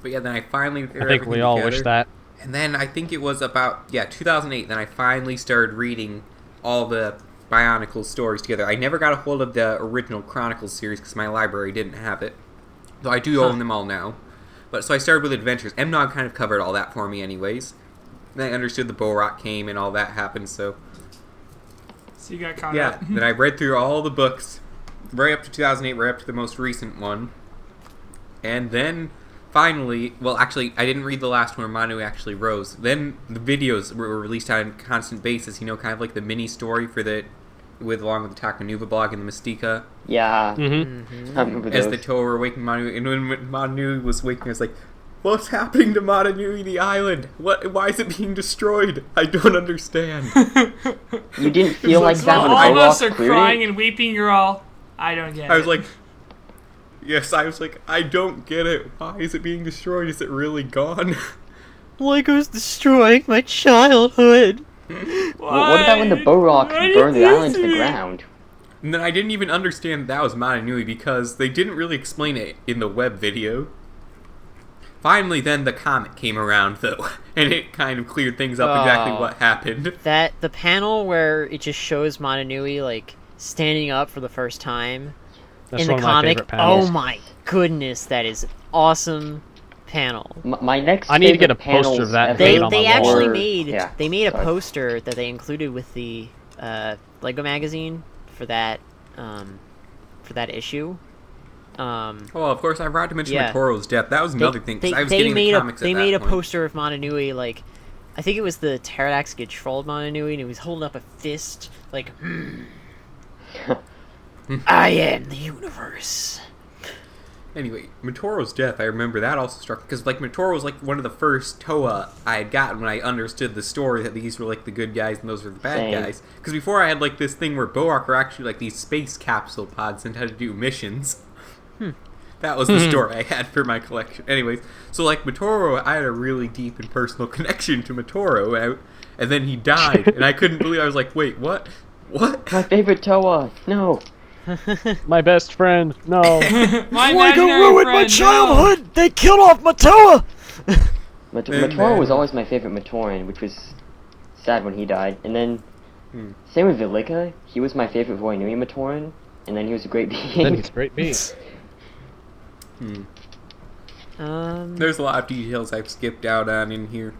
C: yeah, then I finally
B: I think we all wish that.
C: And then I think it was about 2008. Then I finally started reading all the Bionicle stories together. I never got a hold of the original Chronicles series because my library didn't have it, though I do own them all now. But so I started with Adventures. MNOG kind of covered all that for me, anyways. Then I understood the Borok came and all that happened. So
A: you got caught
C: yeah,
A: up.
C: then I read through all the books, right up to 2008, right up to the most recent one, and then finally, well, actually, I didn't read the last one where Manu actually rose. Then the videos were released on a constant basis. Kind of like the mini story along with the Takanuva blog and the Mystica.
E: Yeah.
B: Mm-hmm.
E: I remember
C: As
E: those.
C: the Toa were waking Manu, and when Manu was waking, I was like, "What's happening to Motunui, the island? Why is it being destroyed? I don't understand."
E: You didn't feel like that when
A: all of us
E: Borok
A: are
E: cleared
A: crying
E: it?
A: and weeping. You're all, I don't get it.
C: I was like, yes, I don't get it. Why is it being destroyed? Is it really gone?
D: Lego's destroying my childhood.
E: Well, what about when the Borok
A: Why
E: burned the
A: did
E: island to
A: this
E: the
A: to me?
E: ground?
C: And then I didn't even understand that was Motunui because they didn't really explain it in the web video. Finally, then the comic came around, though, and it kind of cleared things up exactly
D: Oh.
C: what happened.
D: The panel where it just shows Motunui standing up for the first time
B: That's
D: in the
B: one of my
D: comic.
B: favorite panels.
D: Oh my goodness, that is an awesome panel.
E: My next
B: I need to get
E: favorite
B: a poster
E: panels
B: of that
E: ever
B: made on
D: They
B: my wall.
D: actually
E: were-
D: made
E: yeah,
D: they made a
E: sorry.
D: poster that they included with the Lego magazine for that issue.
C: Well, of course, I forgot to mention
D: Yeah.
C: Matoro's death. That was another thing, because I was
D: they
C: getting
D: made
C: the comics
D: they
C: at
D: made
C: that
D: a
C: point.
D: poster of Motunui, I think it was the Pterodactyl get trolled Motunui, and he was holding up a fist, I am the universe.
C: Anyway, Matoro's death, I remember that also struck, because Matoro was one of the first Toa I had gotten when I understood the story that these were the good guys and those were the bad
E: Same.
C: guys. Because before I had this thing where Borok were actually these space capsule pods and had to do missions. That was the story I had for my collection. Anyways, so Matoro, I had a really deep and personal connection to Matoro, and then he died, and I couldn't believe. I was like, wait, what? What?
E: My favorite Toa. No.
B: My best friend. No.
A: My
D: Lego
A: imaginary
D: ruined
A: friend,
D: my
A: no.
D: childhood! They killed off Matoa!
E: Matora was always my favorite Matoran, which was sad when he died. And then, same with Villica. He was my favorite Voinui Matoran, and then he was a great being.
B: Then he's a great beast.
C: There's a lot of details I've skipped out on in here.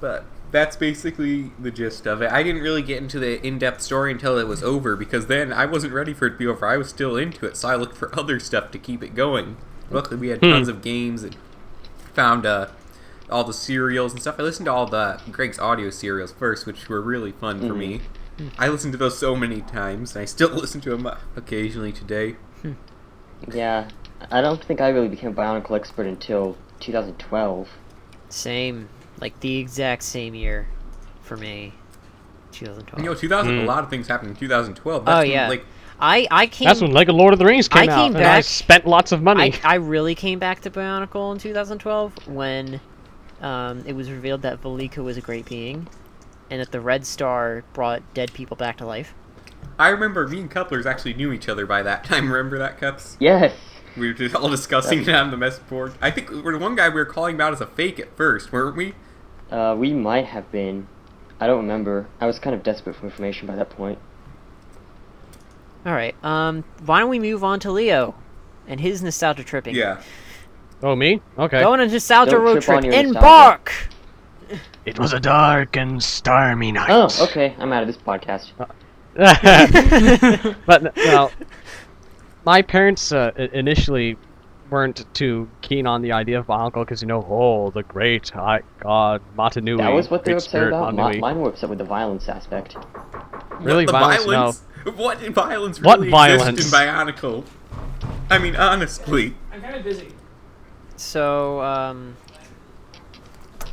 C: But that's basically the gist of it. I didn't really get into the in-depth story until it was over, because then I wasn't ready for it to be over. I was still into it, so I looked for other stuff to keep it going. Luckily, we had tons of games and found all the serials and stuff. I listened to all the Greg's audio serials first, which were really fun for me. I listened to those so many times, and I still listen to them occasionally today.
E: Yeah, I don't think I really became a Bionicle expert until 2012.
D: Same. Like, the exact same year for me. 2012.
C: You know, 2000, a lot of things happened in 2012.
D: Oh,
C: That's when,
D: yeah.
C: like,
D: I came...
B: That's when Lego Lord of the Rings came
D: I
B: out,
D: came
B: and I
D: back-
B: spent lots of money.
D: I really came back to Bionicle in 2012 when it was revealed that Velika was a great being, and that the Red Star brought dead people back to life.
C: I remember me and Couplers actually knew each other by that time. Remember that, Cups?
E: Yes.
C: We were just all discussing it on the message board. I think we're one guy we were calling about as a fake at first, weren't we?
E: We might have been. I don't remember. I was kind of desperate for information by that point.
D: Alright, why don't we move on to Leo and his nostalgia tripping?
C: Yeah.
B: Oh, me? Okay.
D: Go on a nostalgia
E: Don't
D: road
E: trip on
D: trip.
E: your
D: Embark!
B: It was a dark and stormy night.
E: Oh, okay. I'm out of this podcast.
B: But, well, my parents initially weren't too keen on the idea of Bionicle because, you know, the great high god Matanui.
E: That was what they
B: great
E: were upset
B: spirit
E: about.
B: Matanui.
E: Mine were upset with the violence aspect.
B: Really,
C: the
B: violence?
C: violence? What violence
B: What
C: really
B: violence?
C: exists in Bionicle? I mean, honestly.
A: I'm kind of busy.
D: So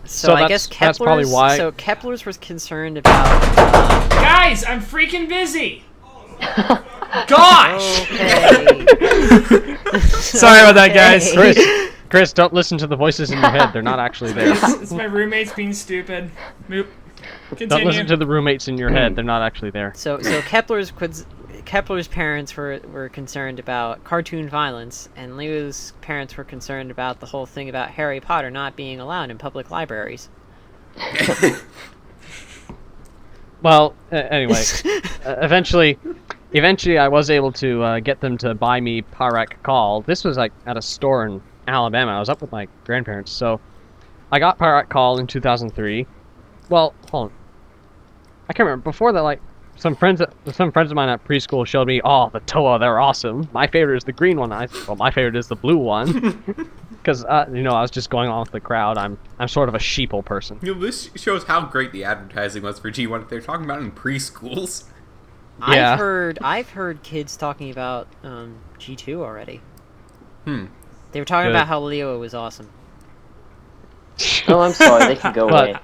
B: So
D: I
B: that's-
D: guess
B: that's probably
D: Kepler's...
B: why-
D: So Kepler's was concerned about...
A: Guys, I'm freaking busy. Gosh.
D: Okay.
A: Sorry about that, guys.
B: Chris, don't listen to the voices in your head. They're not actually there.
A: It's my roommates being stupid. Moop.
B: Don't
A: Continue.
B: listen to the roommates in your head. They're not actually there.
D: So Kepler's parents were concerned about cartoon violence, and Leo's parents were concerned about the whole thing about Harry Potter not being allowed in public libraries.
B: Well, anyway, eventually I was able to get them to buy me Pyrak Call. This was like at a store in Alabama. I was up with my grandparents, so I got Pyrak Call in 2003. Well, hold on. I can't remember. Before that, like some friends of mine at preschool showed me, oh, the Toa, they're awesome. My favorite is the green one. Well, my favorite is the blue one. Because you know, I was just going on with the crowd. I'm sort of a sheeple person.
C: You know, this shows how great the advertising was for G1. They're talking about it in preschools.
B: Yeah.
D: I've heard kids talking about G2 already.
C: Hmm.
D: They were talking
B: Good.
D: about how Leo was awesome.
E: Oh, I'm sorry. They can go away.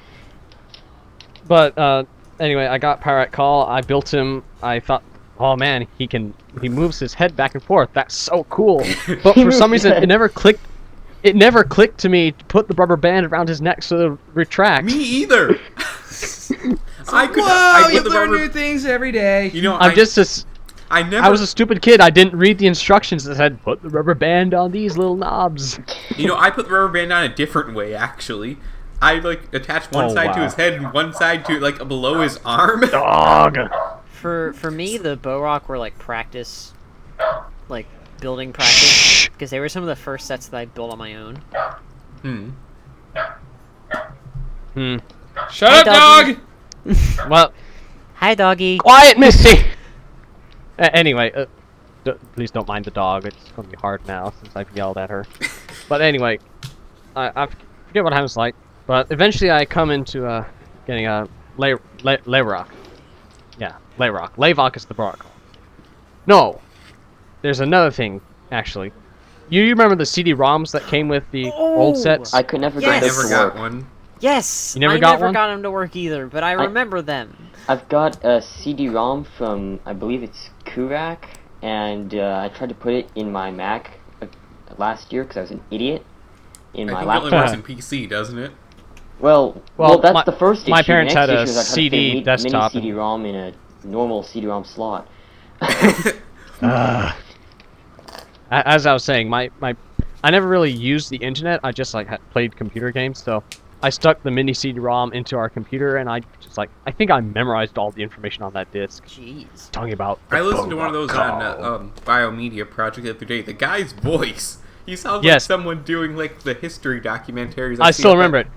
B: But anyway, I got Pyrak Call. I built him. I thought, oh man, he moves his head back and forth. That's so cool. But for some reason, it never clicked. It never clicked to me to put the rubber band around his neck so it would retract.
C: Me either. I could.
A: Whoa,
C: I
A: you
C: put the
A: learn
C: rubber.
A: new things every day.
C: You know,
B: I'm just
C: I never.
B: I was a stupid kid. I didn't read the instructions that said put the rubber band on these little knobs.
C: You know, I put the rubber band on a different way. Actually, I like attached one
B: Oh,
C: side to
B: wow.
C: his head and one side to like below his arm.
B: Dog.
D: For me, the Bow-Rock were like practice, like building practice, because they were some of the first sets that I built on my own.
A: Shut
D: Hey,
A: up,
D: doggy.
A: dog.
B: Well,
D: Hi, doggy.
B: quiet, Missy. Anyway, please don't mind the dog. It's gonna be hard now since I've yelled at her. But anyway, I forget what happens like. But eventually, I come into getting a Layrock. Yeah, Layrock. Layrock is the Brock. No, there's another thing actually. You remember the CD-ROMs that came with the old sets?
E: I could never
D: Yes.
E: get
C: I
E: those
C: never
E: to
C: got
E: work.
C: one.
D: Yes,
B: You never
D: I
B: got
D: never
B: one?
D: got them to work either, but I remember them.
E: I've got a CD-ROM from, I believe it's Kurak, and I tried to put it in my Mac last year because I was an idiot in
C: I
E: my
C: think it only
E: laptop.
C: works in PC, doesn't it?
E: Well,
B: Well,
E: that's
B: my-
E: the first issue.
B: my
E: The
B: parents
E: next
B: had a
E: issue is I tried to
B: CD
E: fit a
B: desktop
E: mini CD-ROM in a normal CD-ROM slot.
B: As I was saying, I never really used the internet. I just like played computer games. So I stuck the mini CD-ROM into our computer, and I think I memorized all the information on that disc.
D: Jeez.
B: Talking about.
C: I listened to one of those on Biomedia Project the other day. The guy's voice, he sounds like
B: Yes.
C: someone doing like the history documentaries.
B: I still remember it.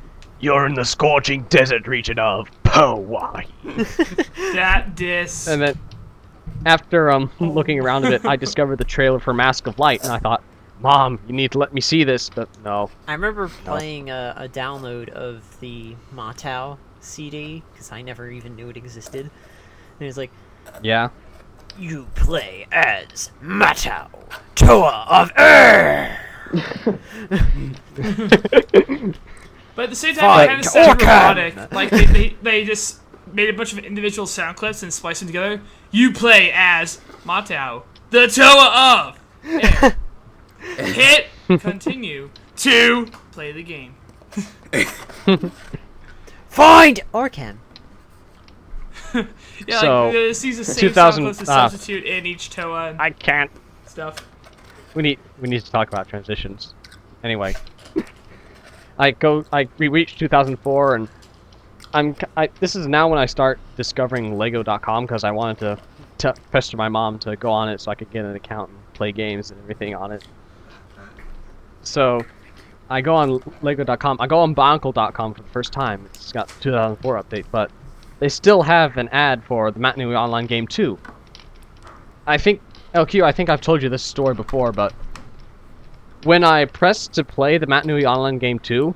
B: You're in the scorching desert region of Hawaii.
A: That disc.
B: And then, after looking around a bit, I discovered the trailer for Mask of Light, and I thought, Mom, you need to let me see this, but no.
D: I remember playing a download of the Matau CD, because I never even knew it existed. And it was like,
B: Yeah.
D: you play as Matau, Toa of Air!
A: But at the same time, it kind of sounded
D: Orca!
A: robotic. Like, they just made a bunch of individual sound clips and spliced them together. You play as Matau, the Toa of Air. Hit continue to play the game.
D: Find Orcan!
A: Yeah,
B: So,
A: like, it's the same
B: 2000
A: sound clips to substitute in each Toa and
B: I can't.
A: stuff.
B: We need to talk about transitions. Anyway, we reached 2004, and this is now when I start discovering Lego.com, because I wanted to pester my mom to go on it so I could get an account and play games and everything on it. So I go on Lego.com. I go on Bionicle.com for the first time. It's got 2004 update, but they still have an ad for the Matt Nui Online Game 2. I think, LQ, I think I've told you this story before, but when I pressed to play the Matt Nui Online Game 2,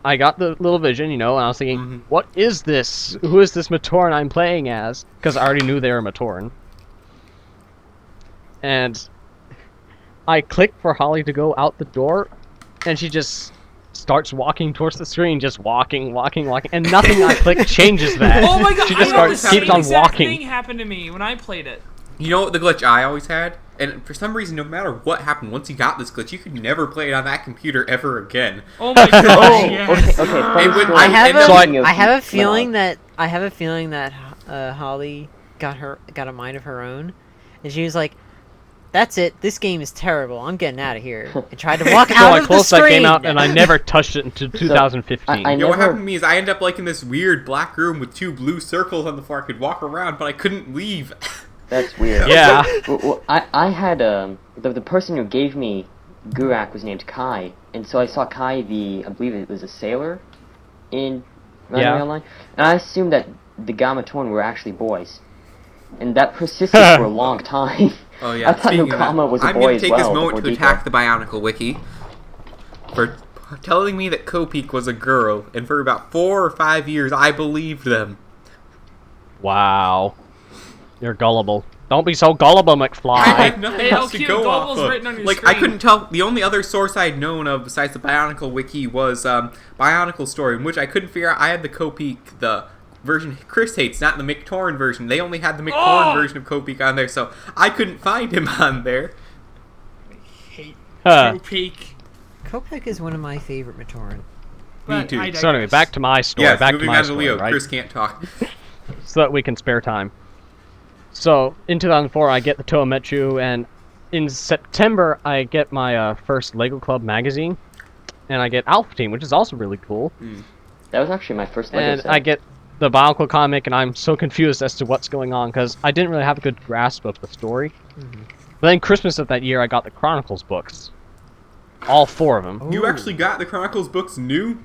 B: I got the little vision, and I was thinking, what is this? Who is this Matoran I'm playing as? Because I already knew they were Matoran. And I click for Holly to go out the door, and she just starts walking towards the screen, just walking, and nothing I click changes that.
A: Oh my god!
B: She just
A: I know the
B: keeps
A: same
B: on
A: exact
B: walking.
A: thing happened to me when I played it.
C: You know what the glitch I always had? And for some reason, no matter what happened, once you got this glitch, you could never play it on that computer ever again.
A: Oh my gosh!
E: Oh,
A: Yes.
E: okay, funny
C: It would-
E: story.
C: I have a-
E: Speaking of
D: I have a
E: Metal-
D: feeling that Holly got a mind of her own, and she was like, "That's it. This game is terrible. I'm getting out of here." And tried to walk
B: So
D: out
B: I
D: of the
B: closed that
D: screen.
B: game out, and I never touched it until 2015.
E: I
C: You know what
E: never-
C: happened to me is I end up like in this weird black room with two blue circles on the floor. I could walk around, but I couldn't leave.
E: That's weird.
B: Yeah.
E: Well, I had the person who gave me Gurak was named Kai, and so I saw Kai I believe it was a sailor in
B: Yeah.
E: Online, and I assumed that the Gamatoran were actually boys, and that persisted for a long time.
C: Oh yeah.
E: I thought
C: speaking of that,
E: Nogama was a
C: I'm
E: boy
C: gonna
E: as
C: take
E: well.
C: this moment to
E: before
C: attack
E: Deepa.
C: the Bionicle wiki for telling me that Copeak was a girl, and for about 4 or 5 years I believed them.
B: Wow. You're gullible. Don't be so gullible,
C: I
B: McFly.
C: had nothing
A: Hey,
C: else to
A: LQ,
C: go off
A: Goggle's
C: of.
A: written on your
C: Like I
A: screen.
C: couldn't tell. The only other source I'd known of besides the Bionicle wiki was Bionicle story, in which I couldn't figure out. I had the Copeak, the version Chris hates, not the McTorn version. They only had the McTorn version of Copeak on there, so I couldn't find him on there.
A: Hate
B: Huh.
A: Joe Peak.
D: Kopek is one of my favorite Matoran.
A: But
C: too.
A: I
B: So anyway,
A: digress.
B: back to my story.
C: Yes,
B: back to
C: moving
B: my
C: on to
B: story,
C: Leo.
B: right?
C: Chris can't talk.
B: So that we can spare time. So, in 2004, I get the Toa Metru, and in September, I get my first Lego Club magazine, and I get Alpha Team, which is also really cool.
E: That was actually my first Lego
B: And
E: set.
B: I get the Bionicle comic, and I'm so confused as to what's going on, because I didn't really have a good grasp of the story. But then Christmas of that year, I got the Chronicles books. All 4 of them.
C: You actually got the Chronicles books new?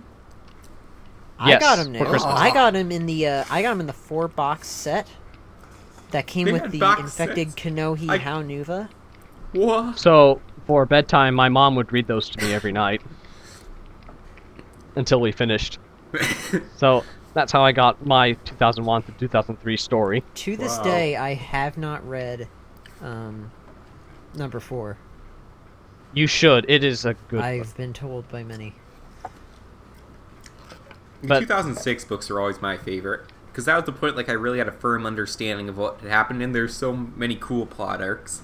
D: I
B: Yes,
D: got him
B: for
D: now.
B: Christmas.
D: I got him in the 4-box set that came
C: They
D: with
C: had
D: the
C: box
D: infected
C: sets.
D: Kanohi
C: I-
D: Haunuva.
C: What?
B: So, for bedtime, my mom would read those to me every night. Until we finished. So, that's how I got my 2001 to 2003 story.
D: To this
C: Wow.
D: day, I have not read number 4.
B: You should. It is a good book.
D: I've been told by many.
C: The
B: But-
C: 2006 books are always my favorite. Because that was the point, like, I really had a firm understanding of what had happened, and there's so many cool plot arcs.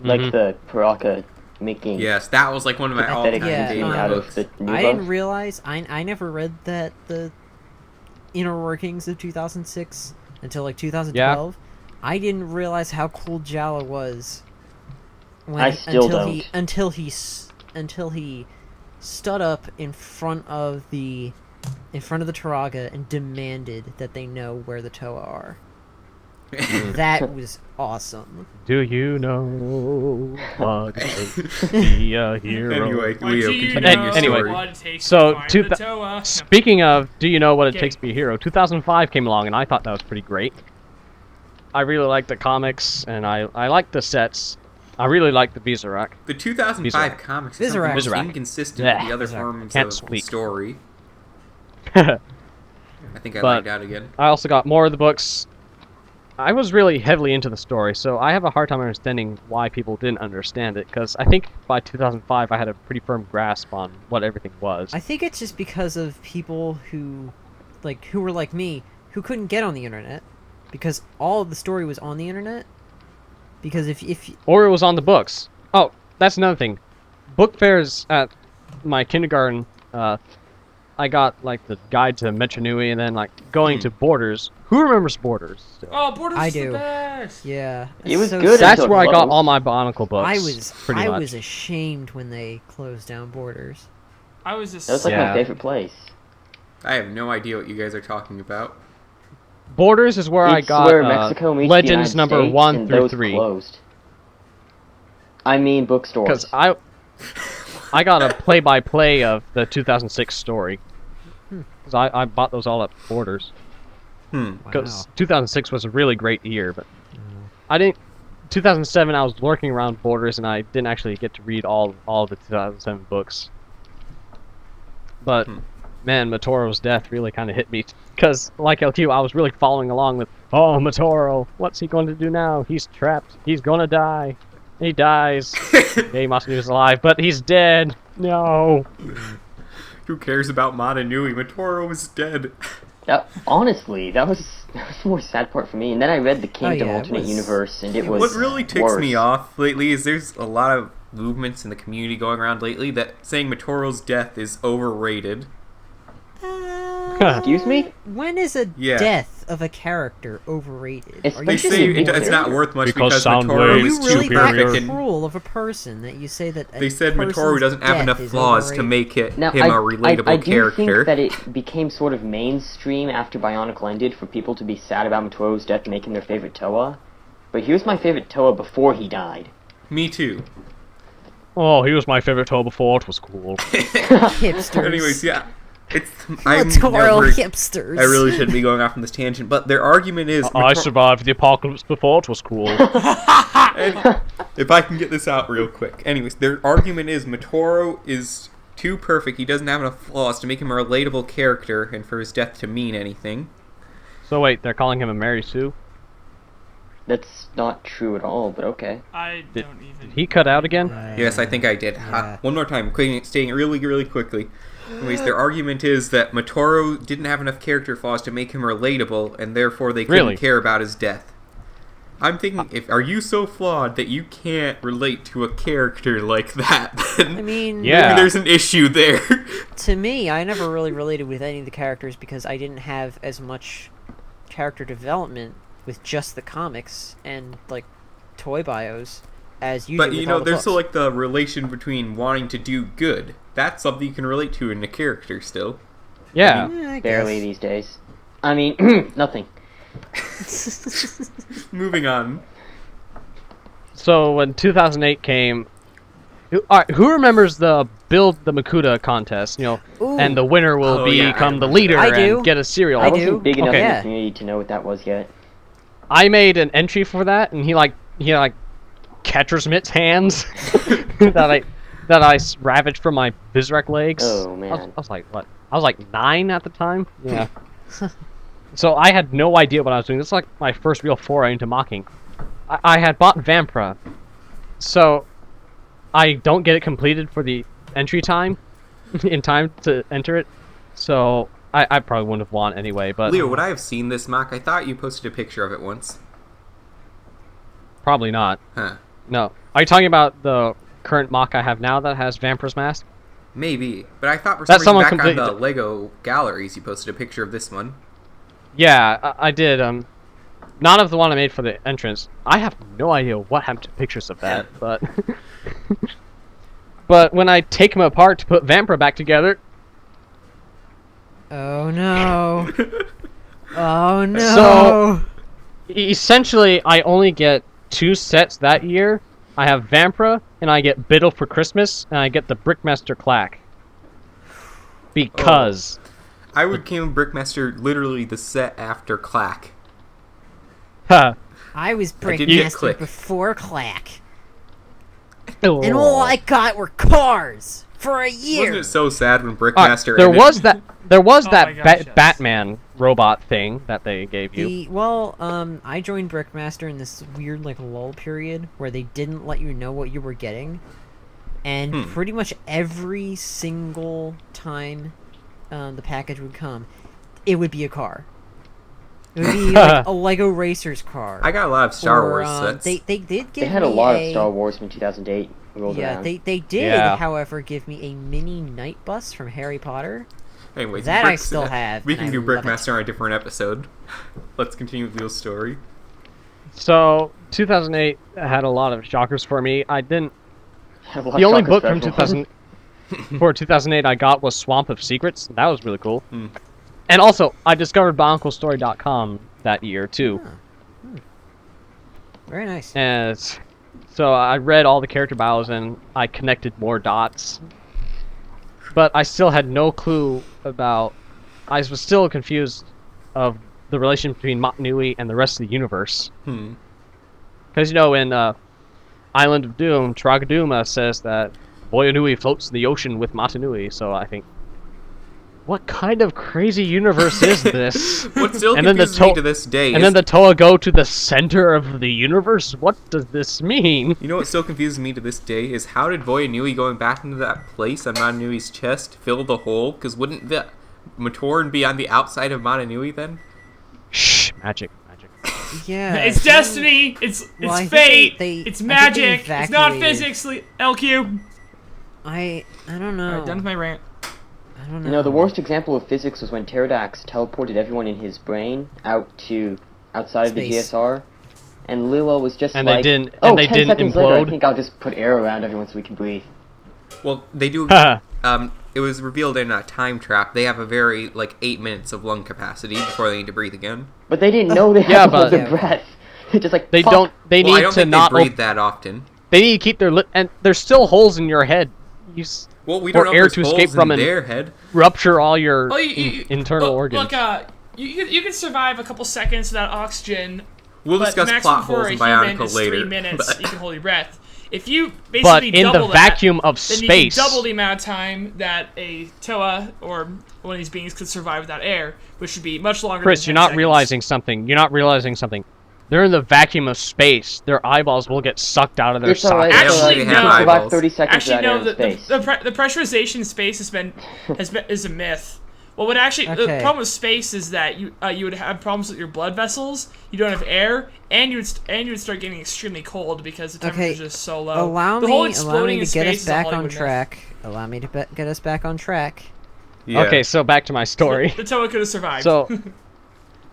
E: like
B: Mhm.
E: the Paraka making
C: Yes, that was, like, one of my
E: pathetic
C: all-time
D: Yeah,
E: thing
C: favorite
E: out
C: books.
E: of the new
D: I didn't
E: book.
D: realize I never read the inner workings of 2006 until like 2012. I didn't realize how cool Jala was.
E: I still don't.
D: Until he stood up in front of the Turaga and demanded that they know where the Toa are. That was awesome.
B: Do you know what it takes to be a hero?
C: Anyway,
A: What
C: Leo,
A: do you
C: continue
A: know
C: your
B: anyway,
C: story.
A: what it takes
B: so
A: to find
B: two
A: the
B: thou-
A: Toa?
B: Speaking of, do you know what it
A: Okay.
B: takes to be a hero? 2005 came along, and I thought that was pretty great. I really liked the comics, and I liked the sets. I really liked the Visarak.
C: The 2005
B: Vizsla.
C: comics is something
D: Vizsla.
C: most inconsistent
B: Yeah.
C: with the other
B: Vizsla.
C: forms
B: Can't
C: of
B: speak.
C: story.
B: I
C: I think I
B: But-
C: lagged out again.
B: also got more of the books. I was really heavily into the story, so I have a hard time understanding why people didn't understand it, because I think by 2005 I had a pretty firm grasp on what everything was.
D: I think it's just because of people who were like me, who couldn't get on the internet, because all of the story was on the internet. Because if
B: Or it was on the books. Oh, that's another thing. Book fairs at my kindergarten, I got like the guide to Metro Nui, and then like going to Borders. Who remembers Borders? still?
A: Oh, Borders
D: I
A: is the
D: do.
A: best.
D: yeah,
E: It was
D: so
E: good
D: sad.
B: That's
E: until
B: where I got
E: closed.
B: all my Bionicle books.
D: I
B: much.
D: was ashamed when they closed down Borders.
A: I was just.
E: That was like
B: Yeah.
E: my favorite place.
C: I have no idea what you guys are talking about.
B: Borders is where I
E: It's
B: got
E: where Mexico meets
B: Legends
E: the United
B: number
E: States,
B: 1
E: and
B: through
E: those
B: 3.
E: closed. I mean bookstores.
B: Because I got a play-by-play of the 2006 story. Because I bought those all at Borders. Because 2006 was a really great year, but I didn't. 2007, I was lurking around Borders, and I didn't actually get to read all of the 2007 books. But man, Matoro's death really kind of hit me, because like LQ, I was really following along with, oh, Matoro, what's he going to do now? He's trapped. He's gonna die. He dies. Yeah, he must be alive, but he's dead. No.
C: Who cares about Mana Nui? Matoro is dead.
E: Honestly, that was the more sad part for me. And then I read the Kingdom
D: yeah, it
E: Alternate
D: was-
E: Universe, and it was
C: What really ticks
E: worse.
C: me off lately is there's a lot of movements in the community going around lately that saying Matoro's death is overrated.
E: Excuse me?
D: When is a
C: Yeah.
D: death of a character overrated?
E: It's
D: Are
C: They
D: you
E: Especially
C: say
E: in
D: serious?
C: it's not worth much
B: Because
C: because
B: Soundwave
C: Matoro
D: Are
B: is
C: is
D: you
C: too
D: really
B: superior.
D: that
C: perfect.
D: cruel of a person that you say that?
C: They said Matoru doesn't have enough flaws to make
E: Now,
C: him
E: I,
C: a relatable
E: I do
C: character.
E: think that it became sort of mainstream after Bionicle ended for people to be sad about Matoro's death and make him their favorite Toa. But he was my favorite Toa before he died.
C: Me too.
B: Oh, he was my favorite Toa before. It was cool.
D: Hipsters.
C: Anyways, yeah.
D: Littoral hipsters.
C: I really shouldn't be going off on this tangent, but their argument is
B: I survived the apocalypse before. It was cool.
C: if I can get this out real quick. Anyways, their argument is Matoro is too perfect. He doesn't have enough flaws to make him a relatable character and for his death to mean anything.
B: So wait, they're calling him a Mary Sue?
E: That's not true at all, but okay.
A: I
B: Did
A: don't even.
B: he cut out again?
C: Yes, I think I did.
D: Yeah.
C: One more time, staying really, really quickly. Anyways, their argument is that Matoro didn't have enough character flaws to make him relatable, and therefore they couldn't
B: Really?
C: care about his death. I'm thinking, are you so flawed that you can't relate to a character like that? Then
D: I mean,
B: Yeah.
C: maybe there's an issue there.
D: to me, I never really related with any of the characters because I didn't have as much character development with just the comics and like toy bios as you
C: But
D: do with
C: you
D: all
C: know,
D: the
C: there's
D: books.
C: still like the relation between wanting to do good. That's something you can relate to in a character still.
B: Yeah.
D: I
E: Barely
D: guess.
E: these days. I mean, nothing.
C: Moving on.
B: So when 2008 came, who remembers the Build the Makuta contest? You know,
D: Ooh.
B: and the winner will
C: Oh, yeah, I
B: become the
C: remember
B: leader
D: that. I do.
B: and get a cereal.
E: I
D: I
E: wasn't
D: do.
E: big enough
B: Okay.
E: in
D: Yeah.
E: the community to know what that was yet.
B: I made an entry for that, and he had catcher's mitts hands that I ravaged from my Vizrek legs.
E: Oh,
B: I
E: man.
B: was like, what? I was like 9 at the time. Yeah. So I had no idea what I was doing. This is like my first real foray into mocking. I had bought Vampra, so I don't get it completed for the entry time, in time to enter it. So I probably wouldn't have won anyway. But
C: Leo, would I have seen this mock? I thought you posted a picture of it once.
B: probably not.
C: Huh.
B: No. Are you talking about the current mock I have now that has Vampra's mask?
C: Maybe. But I thought for some
B: That's
C: reason
B: someone
C: back on
B: completely-
C: the Lego galleries you posted a picture of this one.
B: Yeah, I did. None of the one I made for the entrance. I have no idea what happened to pictures of that, but but when I take them apart to put Vampra back together,
D: Oh no. Oh no.
B: So- essentially I only get 2 sets that year. I have Vampra, and I get Biddle for Christmas, and I get the Brickmaster Clack. Because...
C: I became Brickmaster literally the set after Clack.
B: Huh.
D: I was
C: didn't get
D: Brickmaster
C: Click.
D: before Clack. And all I got were cars for a year.
C: Wasn't it so sad when
B: Alright,
C: Brickmaster
B: there
C: ended?
B: was that
A: Oh my gosh, yes.
B: Batman robot thing that they gave you.
D: I joined Brickmaster in this weird like lull period where they didn't let you know what you were getting, and pretty much every single time the package would come, it would be a car. It would be like a Lego Racers car.
C: I got a lot of Star
D: Or,
C: Wars sets.
D: They did give
E: They had a
D: me
E: lot of Star Wars from 2008 rolled
D: Yeah,
E: around.
D: they did,
B: Yeah.
D: however, give me a mini night bus from Harry Potter.
C: Anyways,
D: that I still have,
C: We
D: and
C: can
D: I
C: do
D: love it.
C: Brickmaster on a different episode. Let's continue with your story.
B: So 2008 had a lot of shockers for me. I didn't.
E: Had a lot
B: The
E: of
B: only
E: shockers
B: book
E: for
B: from
E: everyone.
B: 2000 for 2008 I got was Swamp of Secrets. That was really cool.
C: Hmm.
B: And also, I discovered BionicleStory.com that year too.
D: Very nice.
B: And so I read all the character bios and I connected more dots. But I still had no clue about... I was still confused of the relation between Motunui and the rest of the universe. Because, you know, in Island of Doom, Tragaduma says that Boyanui floats in the ocean with Motunui, so I think, what kind of crazy universe is this?
C: What still
B: And then the
C: confuses me
B: to-
C: to this day
B: And
C: is...
B: then the Toa go to the center of the universe? What does this mean?
C: You know what still confuses me to this day is how did Boyanui going back into that place on Motunui's chest fill the hole? Because wouldn't the Matoran be on the outside of Motunui then?
B: Shh, magic.
D: Yeah.
A: It's destiny. It's
D: Well, I think
A: fate.
D: they-
A: It's
D: I think they
A: magic. It's not
D: evacuated-
A: physics. LQ.
D: I don't know.
A: Alright, done with my rant.
D: I don't know.
E: You know, the worst example of physics was when Pterodax teleported everyone in his brain outside of the
D: Space.
E: GSR, and Lilo was just
B: And
E: like,
B: they didn't-
E: "Oh,
B: and they
E: 10
B: didn't
E: seconds later, I
B: implode?"
E: think I'll just put air around everyone so we can breathe."
C: Well, they do...
B: Haha.
C: it was revealed in a time trap. They have a very, 8 minutes of lung capacity before they need to breathe again.
E: But they didn't know they had
B: Yeah,
E: to hold
B: but-
E: their breath. Just like,
B: They
E: fuck.
B: don't. They
C: Well, I
B: need
C: don't
B: to
C: think
B: not.
C: they breathe that often.
B: They need to keep their lip. And there's still holes in your head.
C: Well, we
B: For
C: don't know
B: air
C: if
B: to
C: there's
B: escape
C: holes
B: from
C: in
B: an-
C: their head.
B: rupture all your
A: Well,
B: internal
A: look,
B: organs.
A: Look, you can survive a couple seconds without oxygen.
C: We'll
A: But
C: discuss
A: maximum
C: plot
A: for
C: holes
A: a
C: in
A: human
C: Bionicle
A: is
C: later.
A: 3 minutes.
C: but-
A: You can hold your breath. If you
B: But
A: basically
B: in the
A: double that,
B: vacuum of
A: then
B: space,
A: you can double the amount of time that a Toa or one of these beings could survive without air, which would be much longer.
B: Chris,
A: than
B: you're
A: 10
B: not
A: seconds.
B: realizing something. You're not realizing something. They're in the vacuum of space. Their eyeballs will get sucked out of their
E: It's alright.
B: sockets.
A: Actually,
C: They
E: you
C: have
E: can
A: no.
E: survive
C: eyeballs.
E: 30 seconds
A: Actually,
E: without air
A: no.
E: in
A: The,
E: space.
A: the pressurization in space is a myth. Well, what actually the
D: Okay.
A: problem with space is that you would have problems with your blood vessels. You don't have air, and you would start getting extremely cold because the temperature is just so low.
D: Allow
A: the whole
D: me
A: exploding
D: to
A: in
D: get
A: space
D: us
A: is a
D: back on
A: Hollywood myth.
D: track. Allow me to get us back on track.
C: Yeah.
B: Okay, so back to my story.
A: The Toa could have survived.
B: So,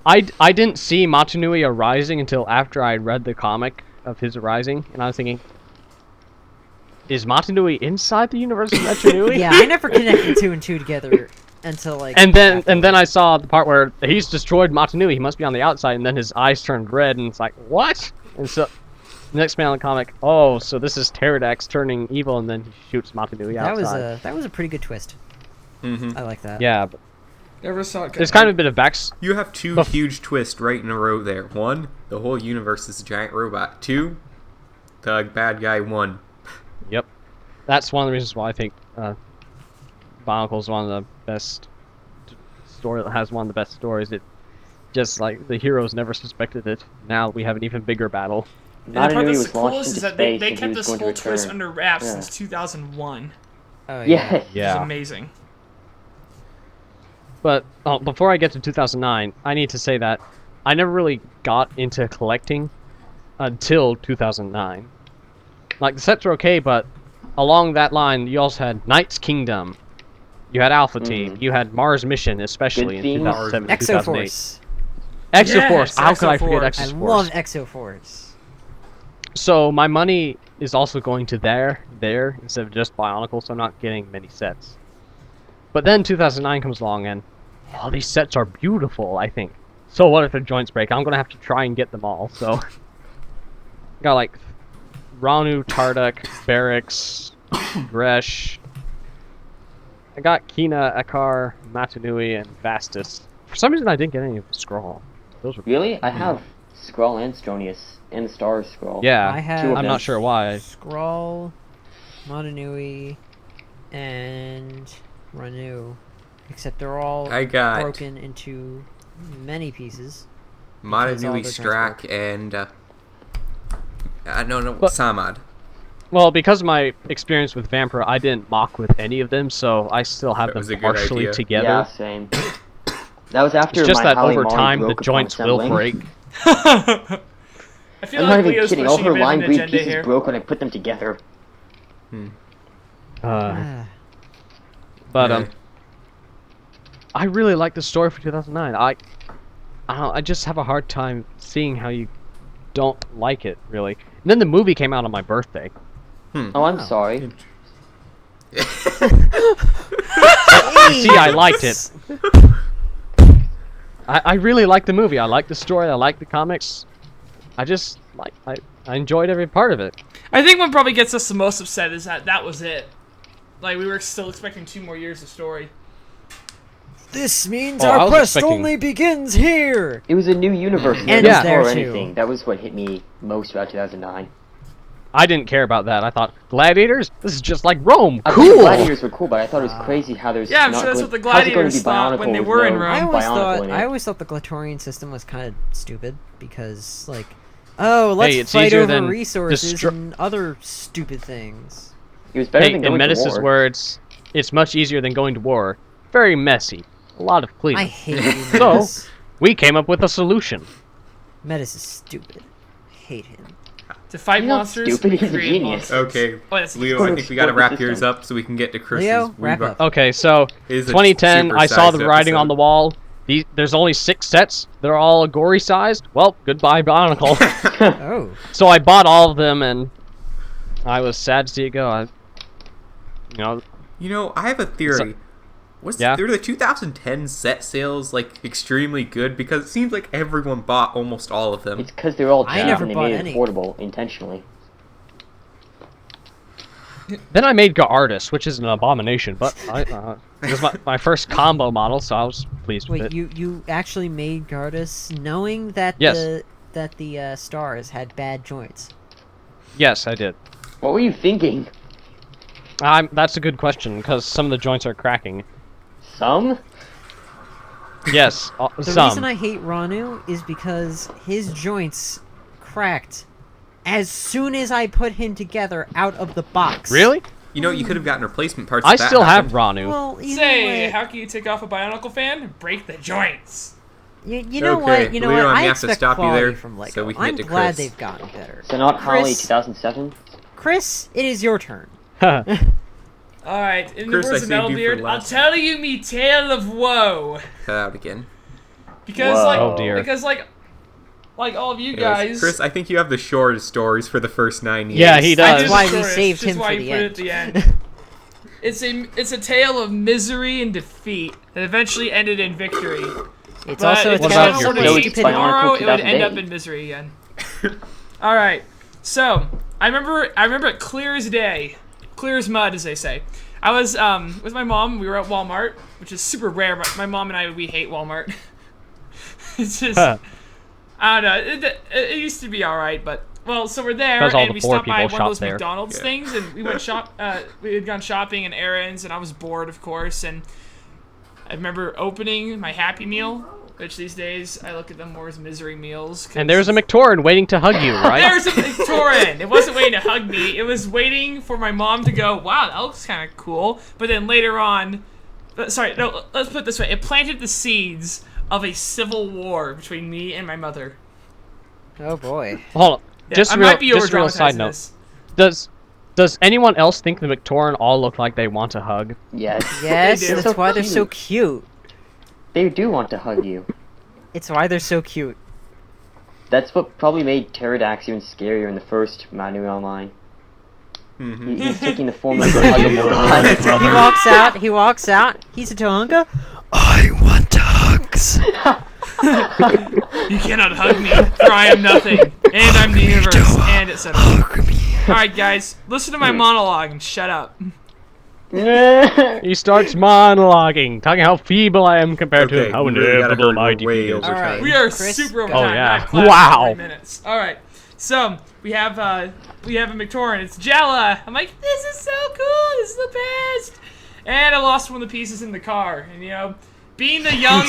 B: I didn't see Motunui arising until after I read the comic of his arising, and I was thinking, is Motunui inside the universe of Motunui?
D: Yeah, I never connected two and two together until like.
B: And then I saw the part where he's destroyed Motunui. He must be on the outside, and then his eyes turned red, and it's like, what? And so, the next panel in the comic, oh, so this is Pterodax turning evil, and then he shoots Motunui outside.
D: That was a pretty good twist.
C: Mhm.
D: I like that.
B: Yeah, but
A: Never saw it.
B: there's kind of a bit of
C: You have two huge twists right in a row there. One, the whole universe is a giant robot. Two, the bad guy won.
B: Yep. That's one of the reasons why I think Bionicle is one of the best has one of the best stories. It just like the heroes never suspected it. Now we have an even bigger battle.
A: And the part
E: Motunui
A: that's
E: was
A: the
E: launched
A: coolest
E: into
A: is that
E: space
A: they
E: and he
A: kept
E: was
A: this
E: going to
A: whole twist
E: return.
A: under wraps
E: Yeah.
A: since 2001.
D: Oh,
E: Yes.
A: Which is
B: Yeah.
A: amazing.
B: But before I get to 2009, I need to say that I never really got into collecting until 2009. Like the sets are okay, but along that line, you also had Knight's Kingdom. You had Alpha Team. You had Mars Mission, especially
E: Good
B: in
E: themes.
B: 2007 and 2008.
D: Exoforce.
B: Exoforce.
A: Yes,
B: How could I forget
A: Exoforce.
D: I
B: Exoforce?
D: love Exoforce.
B: So my money is also going to there instead of just Bionicle, so I'm not getting many sets. But then 2009 comes along, and all these sets are beautiful, I think. So what if their joints break? I'm gonna have to try and get them all. So got like Ranu, Tarduk, Barracks, Gresh. I got Kina, Akar, Matanui, and Vastus. For some reason, I didn't get any of the Skrull. Those were
E: Really? I have Skrull and Stronius and the Star Skrull.
B: yeah.
D: I have
E: Two of
B: I'm
E: them.
B: not sure why.
D: Skrull, Motonui, and Ranu. Except they're all
C: I got
D: broken into many pieces.
C: Matanui,
D: Because all their
C: Strack,
D: joints
C: and no,
B: But-
C: Samad.
B: Well, because of my experience with Vampire, I didn't mock with any of them, so I still have
C: That
B: them
C: was a good
B: partially
C: idea.
B: together.
E: Yeah, same. That was after
B: It's just
E: my
B: that over
E: Halimari
B: time, the
E: broke upon
B: joints will
E: assembling.
B: break.
A: I feel
E: I'm
A: like
E: not even
A: Leo's
E: kidding. All
A: pushing a
E: her
A: bit of
E: line
A: an
E: breed
A: agenda
E: pieces
A: here.
E: broke when I put them together.
B: But
C: Okay.
B: I really like the story for 2009. I don't know, I just have a hard time seeing how you don't like it, really. And then the movie came out on my birthday.
E: Oh, I'm sorry.
B: See, I liked it. I really like the movie. I like the story. I like the comics. I just like I enjoyed every part of it.
A: I think what probably gets us the most upset is that was it. Like, we were still expecting 2 more years of story.
D: This means
B: Oh, I
D: our
B: was
D: quest
B: expecting-
D: only begins here!
E: It was a new universe.
D: And
E: no
B: it's
E: yeah.
D: there
E: or
D: too.
E: anything. That was what hit me most about 2009.
B: I didn't care about that. I thought gladiators. This is just like Rome.
E: I thought
B: Cool.
E: gladiators were cool, but I thought it was crazy how there's
A: Yeah, I'm
E: not
A: sure that's
E: going-
A: what the
E: how's it going to
A: gladiators
E: be
A: thought when
E: Bionicle
A: they
E: with
A: were in
E: no
A: Rome.
E: Bionicle in it?
D: I always thought the Glatorian system was kind of stupid because, like, oh, let's
B: Hey, it's
D: fight
B: easier
D: over
B: than
D: resources
B: destro-
D: and other stupid things.
E: It was better
B: Hey,
E: than
B: in
E: going to
B: Menace's
E: war.
B: words, it's much easier than going to war. Very messy. A lot of cleanup.
D: I hate you,
B: So-
D: Metis.
B: We came up with a solution.
D: Metis is stupid. Hate him.
A: To fight
E: He's not
A: monsters,
E: stupid,
A: we
E: he's a
A: create
E: genius.
A: monsters.
C: Okay,
A: Oh, that's
C: Leo,
E: Go
C: I
E: to
C: think we gotta
E: explore the
C: wrap yours
E: system.
C: up so we can get to Chris's.
D: Leo, wrap up.
B: Okay, so
C: It is a
B: 2010, I saw the
C: supersized
B: writing on the
C: episode.
B: wall. There's only 6 sets. They're all gory sized. Well, goodbye, Bionicle.
D: Oh.
B: So I bought all of them, and I was sad to see it go.
C: You know, I have a theory.
B: Yeah?
C: Were the 2010 set sales like extremely good? Because it seems like everyone bought almost all of them.
E: It's because they're all
D: I
E: cheap
D: never
E: and they
D: bought
E: made
D: any.
E: it affordable intentionally.
B: Then I made Gardas, which is an abomination, but it was my first combo model, so I was pleased with
D: Wait,
B: it.
D: you actually made Gardas knowing that
B: Yes.
D: the stars had bad joints.
B: Yes, I did.
E: What were you thinking?
B: That's a good question, because some of the joints are cracking.
E: Some?
B: Yes,
D: The
B: some.
D: reason I hate Ranu is because his joints cracked as soon as I put him together out of the box.
B: Really?
C: You know, you could have gotten replacement parts.
B: I
C: if that
B: still have
C: happened.
B: Ranu.
D: Well, you
A: Say,
D: know what?
A: how can you take off a Bionicle fan? Break the joints.
D: You know
C: Okay,
D: what? You know
C: Leo,
D: what?
C: I'm
D: I
C: gonna have to
D: expect
C: stop you
D: quality
C: there
D: from Lego.
C: so we can
D: I'm
C: get to
D: glad
C: Chris.
D: they've gotten better.
E: So not Holly
D: Chris-
E: 2007?
D: Chris, it is your turn.
A: Alright, in
C: Chris,
A: the
C: I
A: words of
C: saved you for
A: Metalbeard, I'll
C: last.
A: tell you me tale of woe.
C: Cut out again.
A: Because,
E: Whoa.
A: like,
B: Oh, dear.
A: like all of you
C: Anyways,
A: guys...
C: Chris, I think you have the shortest stories for the first 9 years.
B: Yeah, he
A: I
B: does.
A: did
D: That's why
A: destroy
D: we
A: it,
D: saved
A: which is
D: him
A: why
D: for
A: you
D: the
A: put it
D: end.
A: at the end. It's a tale of misery and defeat that eventually ended in victory.
D: It's
A: But
D: also a
A: if
B: What
A: the
D: tale
B: about
D: of
B: your
A: channel were to
B: fate?
A: see
E: No, it's
A: tomorrow,
E: Bionicle
A: it would end
E: 2008.
A: up in misery again. All right, so I remember it clear as day, clear as mud, as they say. I was with my mom. We were at Walmart, which is super rare. But my mom and I, we hate Walmart. It's just I don't know. It used to be all right, but well, so we're there
B: Because all
A: and
B: the
A: we
B: poor
A: stopped by
B: people
A: one of those
B: shop there.
A: McDonald's
C: Yeah.
A: things, and we went we had gone shopping and errands, and I was bored, of course, and I remember opening my Happy Meal, which these days I look at them more as misery meals. 'cause
B: And there's a McTaurin waiting to hug you, right?
A: there's a Victorian. It wasn't waiting to hug me. It was waiting for my mom to go, wow, that looks kind of cool. But then later on, sorry, no, let's put it this way. It planted the seeds of a civil war between me and my mother.
D: Oh boy.
B: Hold on.
A: Yeah,
B: Just
A: I
B: real,
A: might be
B: just real
A: over-dramatizing
B: side note.
A: this.
B: Does anyone else think the McTaurin all look like they want to hug?
E: Yes.
D: Yes,
A: They do.
D: that's why they're so cute.
E: They do want to hug you.
D: It's why they're so cute.
E: That's what probably made Pterodax even scarier in the first Manu Online. He's taking the form of a
D: He walks out, he's a Tohunga.
F: I want hugs.
A: You cannot hug me, for I am nothing, and I'm the universe, and etc.
F: Hug me.
A: Alright, guys, listen to my monologue and shut up.
B: He starts monologuing, talking how feeble I am compared to how
C: we really gotta
B: inevitable
C: hurry,
B: my
C: we're way
B: DP is.
C: over
D: Alright.
C: time.
A: We are
D: Chris?
A: super over
B: Oh,
A: time.
B: yeah.
A: I have class in
B: Wow.
A: 3 minutes. Alright, so we have a Victorian. It's Jella. I'm like, this is so cool. This is the best. And I lost one of the pieces in the car. And, you know, being the young,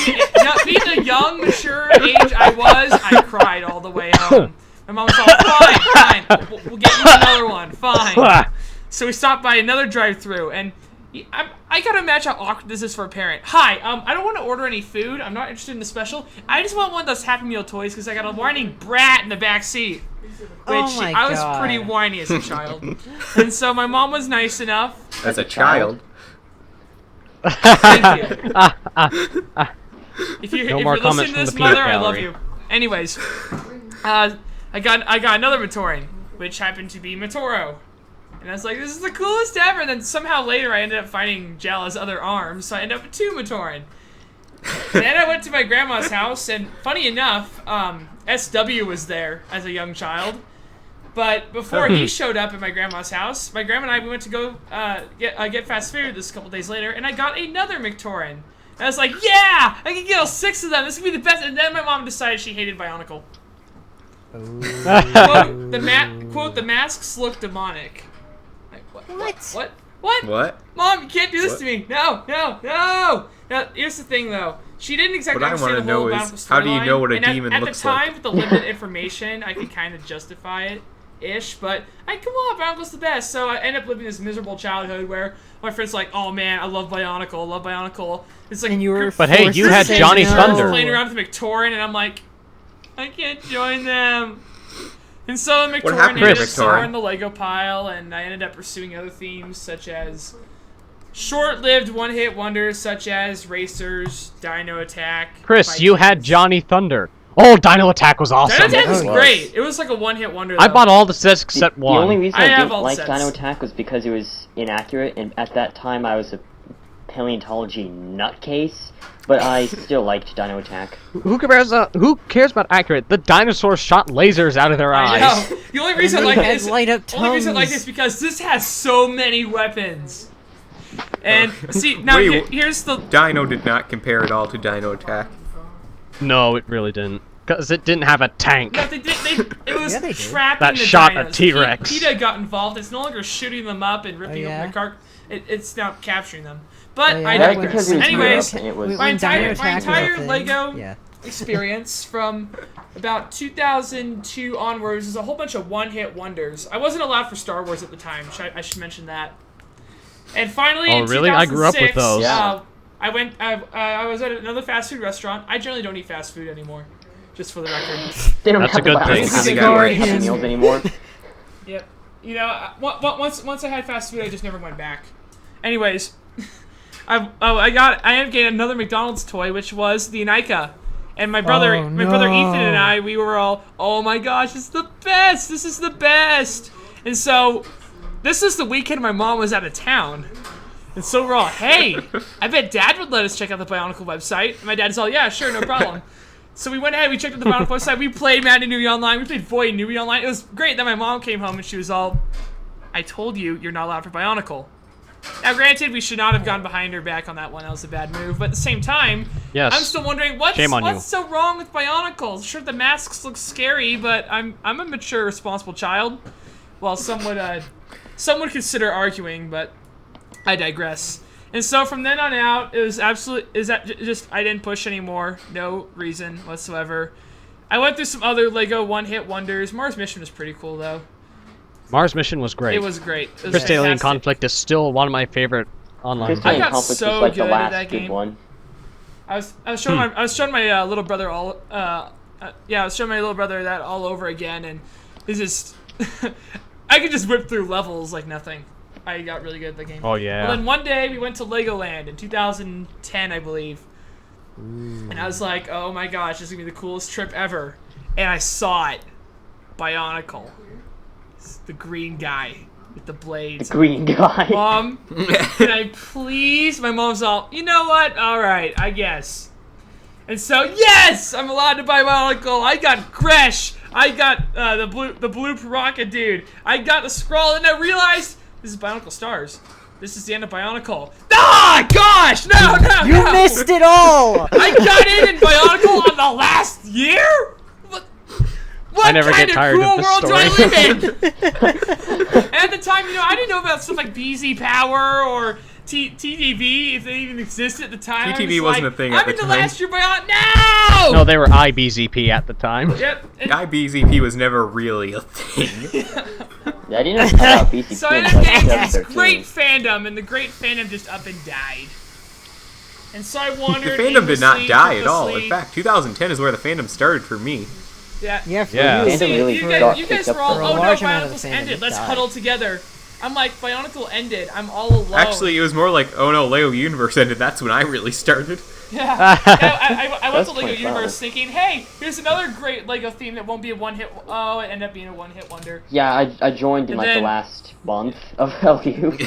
A: mature age I was, I cried all the way home. My mom was all, fine. We'll get you another one. Fine. So we stopped by another drive-thru, and I gotta imagine how awkward this is for a parent. Hi, I don't want to order any food. I'm not interested in the special. I just want one of those Happy Meal toys because I got a whining brat in the back seat. Which
D: Oh my
A: I was
D: God.
A: pretty whiny as a child. And so my mom was nice enough.
C: As a child.
A: Thank you. If you're
B: more
A: listening
B: comments
A: to
B: from
A: this,
B: the peanut
A: mother, I love
B: gallery.
A: you. Anyways, I got another Matoran, which happened to be Matoro. And I was like, this is the coolest ever. And then somehow later I ended up finding Jala's other arm, so I ended up with 2 Matoran. Then I went to my grandma's house, and funny enough, SW was there as a young child. But before he showed up at my grandma's house, my grandma and I we went to go get fast food this a couple days later, and I got another McTaurin. And I was like, yeah, I can get all 6 of them. This could be the best. And then my mom decided she hated Bionicle. Quote, the masks look demonic. Like, what?
C: What?
A: Mom, you can't do this
C: What?
A: to me. No. Now, here's the thing, though. She didn't exactly
C: What I
A: understand
C: wanna
A: the whole
C: know
A: Bionicle
C: is, how do you
A: storyline,
C: know what a
A: and
C: demon
A: at
C: looks
A: the time,
C: like?
A: with the limited information, I could kind of justify it. But come on, Bionicle's the best. So I end up living this miserable childhood where my friends are like, oh man, I love Bionicle. It's like,
D: And you were
B: But hey,
D: forced
B: you
D: to
B: had
D: say
B: Johnny
D: no.
B: Thunder.
A: playing around with the McTaurin, and I'm like, I can't join them. And so the McTaurin
C: happened
B: to
A: ended up
B: McTaurin?
A: somewhere in the Lego pile, and I ended up pursuing other themes such as short-lived one-hit wonders such as Racers, Dino Attack.
B: Chris, you had Johnny Thunder. Oh, Dino Attack was awesome.
A: Dino Attack was
E: Oh,
A: great. It was like a one-hit wonder.
B: I
A: though.
B: bought all the sets except
E: The only
B: one.
E: reason
A: I
E: I,
A: have
E: didn't
A: all
E: like
A: sets.
E: Dino Attack was because it was inaccurate, and at that time I was a paleontology nutcase, but I still liked Dino Attack.
B: Who cares about accurate? The dinosaurs shot lasers out of their
A: I
B: eyes.
A: know. The only reason I
D: And
A: like
D: they
A: it
D: had
A: is
D: light up
A: only reason I like
D: tongues.
A: this because this has so many weapons. And see now
C: Wait,
A: here's the
C: Dino did not compare at all to Dino Attack.
B: No, it really didn't. Because it didn't have a tank.
A: no, they did. It was
D: Yeah, they did.
A: trapping
B: That
A: the
B: shot a
A: dinos.
B: T-Rex.
A: PETA got involved. It's no longer shooting them up and ripping
D: yeah?
A: up their car. It's now capturing them. But
D: Oh, yeah?
A: I
D: That's
A: digress.
E: because it was
A: Anyways,
E: Europe, and it was
D: When
A: my entire
D: Dino Attack was a thing,
A: Lego
D: yeah.
A: experience from about 2002 onwards is a whole bunch of one-hit wonders. I wasn't allowed for Star Wars at the time. I should mention that. And finally,
B: Oh,
A: in
B: really? I grew up with
A: 2006,
B: those.
E: Yeah.
A: I was at another fast food restaurant. I generally don't eat fast food anymore, just for the record.
E: They don't
B: That's
E: have
B: a good
E: the
B: thing.
E: biology
C: Cigar
E: for
C: him.
E: Happy Meals anymore.
A: Yep. You know, once I had fast food, I just never went back. Anyways, I ended up getting another McDonald's toy, which was the Nika. And my brother,
D: Oh,
A: my brother
D: no.
A: Ethan and I, we were all, oh my gosh, it's the best. This is the best. And so, this is the weekend my mom was out of town. And so we're all, hey, I bet Dad would let us check out the Bionicle website. And my dad's all, yeah, sure, no problem. So we went ahead, we checked out the Bionicle website, we played Madden Newbie Online, we played Void Newbie Online. It was great. Then my mom came home and she was all, I told you, you're not allowed for Bionicle. Now, granted, we should not have gone behind her back on that one. That was a bad move. But at the same time,
B: Yes.
A: I'm still wondering what's
B: Shame on you.
A: so wrong with Bionicle. Sure, the masks look scary, but I'm a mature, responsible child. Well, some would consider arguing, but I digress. And so from then on out, it was I didn't push anymore. No reason whatsoever. I went through some other Lego one-hit wonders. Mars Mission was pretty cool, though.
B: Mars Mission was great.
A: It was great. It was
B: Crystalline
A: fantastic.
B: Conflict is still one of my favorite online
E: Crystal
A: I got
E: Conflict
A: so
E: was like the
A: good at
E: last
A: that
E: good
A: game.
E: one.
A: I was showing my little brother all I was showing my little brother that all over again, and it's just I could just whip through levels like nothing. I got really good at the game.
B: Oh, yeah.
A: Well, then one day we went to Legoland in 2010, I believe, And I was like, oh my gosh, this is going to be the coolest trip ever. And I saw it. Bionicle. It's the green guy with the blades.
E: The green guy.
A: Mom, can I please? My mom's all, you know what? All right, I guess. And so, yes, I'm allowed to buy Bionicle. I got Gresh. I got the blue Piraka dude. I got the Skrull, and I realized this is Bionicle Stars. This is the end of Bionicle. Ah, gosh, no.
D: You missed it all!
A: I got in Bionicle on the last year? What
B: I never
A: kind
B: get tired
A: cruel
B: of this
A: world do I
B: story.
A: live in? And at the time, I didn't know about stuff like BZ Power or TTV, if they even existed at the time.
C: TTV wasn't a thing at
A: I'm
C: the
A: in the
C: time.
A: last year Bionicle.
B: No, they were IBZP at the time.
A: Yep. And
C: IBZP was never really a thing.
E: Yeah, I didn't know about BCP
A: so I
E: until
A: ended up getting this
E: 2013.
A: great fandom, and the great fandom just up and died. And so I
C: The
A: wandered.
C: fandom did not
A: aimlessly,
C: die at all. In
A: purposely.
C: fact, 2010 is where the fandom started for me.
A: Yeah.
D: Yeah, for
B: Yeah.
D: you.
E: Fandom
A: See,
E: really
A: you
E: got
A: guys
E: picked up
A: were all,
E: for a
A: oh no,
D: large amount of the
A: Bionicle's
D: fandom
A: ended. Let's
D: died.
A: huddle together. I'm like, Bionicle ended. I'm all alone.
C: Actually, it was more like, oh no, Lego Universe ended. That's when I really started.
A: Yeah. I went
E: That's
A: to Lego
E: 25.
A: Universe thinking, hey, here's another great Lego theme that won't be a one-hit. Oh, it ended up being a one-hit wonder.
E: Yeah, I joined in
A: And
E: like
A: then-
E: the last month of LU.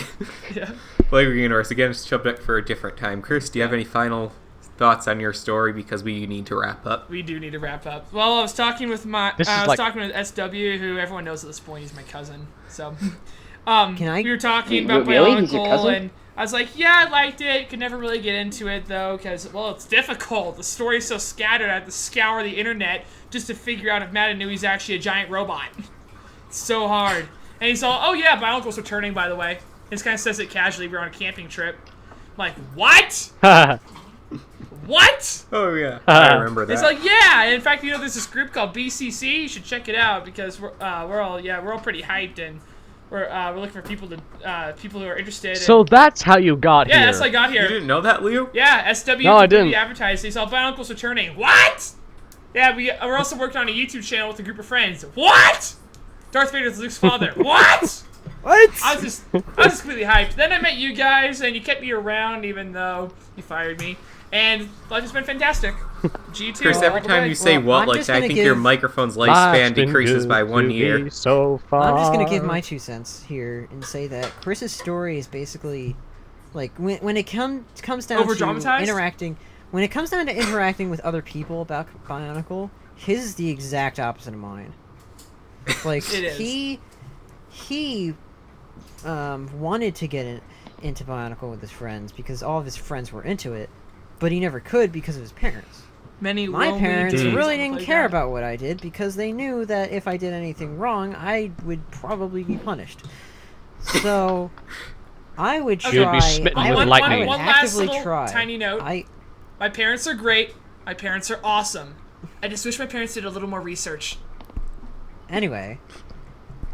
A: Yeah.
C: Lego Universe, again, it's shoved up for a different time. Chris, do you have any final thoughts on your story? Because we need to wrap up.
A: We do need to wrap up. Well, I was talking with
B: This is
A: I was
B: like-
A: talking with SW, who everyone knows at this point he's my cousin. So,
D: Can I-
A: we were talking
E: Wait,
A: about
E: really? He's your
A: Bionicle,
E: cousin?
A: and I was like, yeah, I liked it. Could never really get into it though, because well, it's difficult. The story's so scattered. I have to scour the internet just to figure out if Madden knew he's actually a giant robot. It's so hard. And he's all, oh yeah, Bionicle's returning, by the way. He just kind of says it casually. We're on a camping trip. I'm like, what? What?
C: Oh yeah, I remember that.
A: It's like, yeah. And in fact, there's this group called BCC. You should check it out because we're all pretty hyped, and we're looking for people who are interested.
B: So that's how you got
A: yeah,
B: here.
A: that's how I got
C: you
A: here.
C: didn't know that, Leo?
A: Yeah, SW
B: No, I
A: completely
B: didn't.
A: advertised. They saw Bionicle's returning. What? Yeah, we're also working on a YouTube channel with a group of friends. What? Darth Vader's Luke's father. What?
D: What?
A: I was just completely hyped. Then I met you guys, and you kept me around, even though you fired me. And life has been fantastic. G2.
C: Chris, every
A: all the
C: time
A: way.
C: you say
D: Well,
C: what
D: I'm
C: like
D: just
C: that, I
D: gonna
C: think your
D: give-
C: microphone's
B: Life's
C: lifespan
B: been
C: decreases
B: good
C: by 1
B: to
C: year.
B: me So far.
D: I'm just gonna give my 2 cents here and say that Chris's story is basically like when it comes down to
A: Over-dramatized?
D: interacting. When it comes down to interacting with other people about Bionicle, his is the exact opposite of mine. Like
A: It is.
D: he wanted to get into Bionicle with his friends because all of his friends were into it, but he never could because of his parents.
A: Many
D: My
A: lonely
D: parents
A: days
D: really
A: on the
D: didn't care
A: playground.
D: about what I did because they knew that if I did anything wrong, I would probably be punished. So I would try.
B: You would be smitten
D: I
B: with
D: would,
B: lightning.
D: I would
A: One last
D: actively
A: little
D: try.
A: tiny note. My parents are great. My parents are awesome. I just wish my parents did a little more research.
D: Anyway,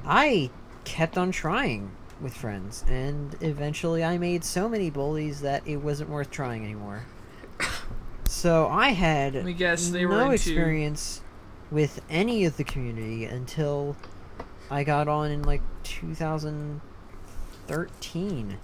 D: I kept on trying with friends, and eventually I made so many bullies that it wasn't worth trying anymore. So I had
A: Let me guess, they were
D: no
A: into-
D: experience with any of the community until I got on in like 2013,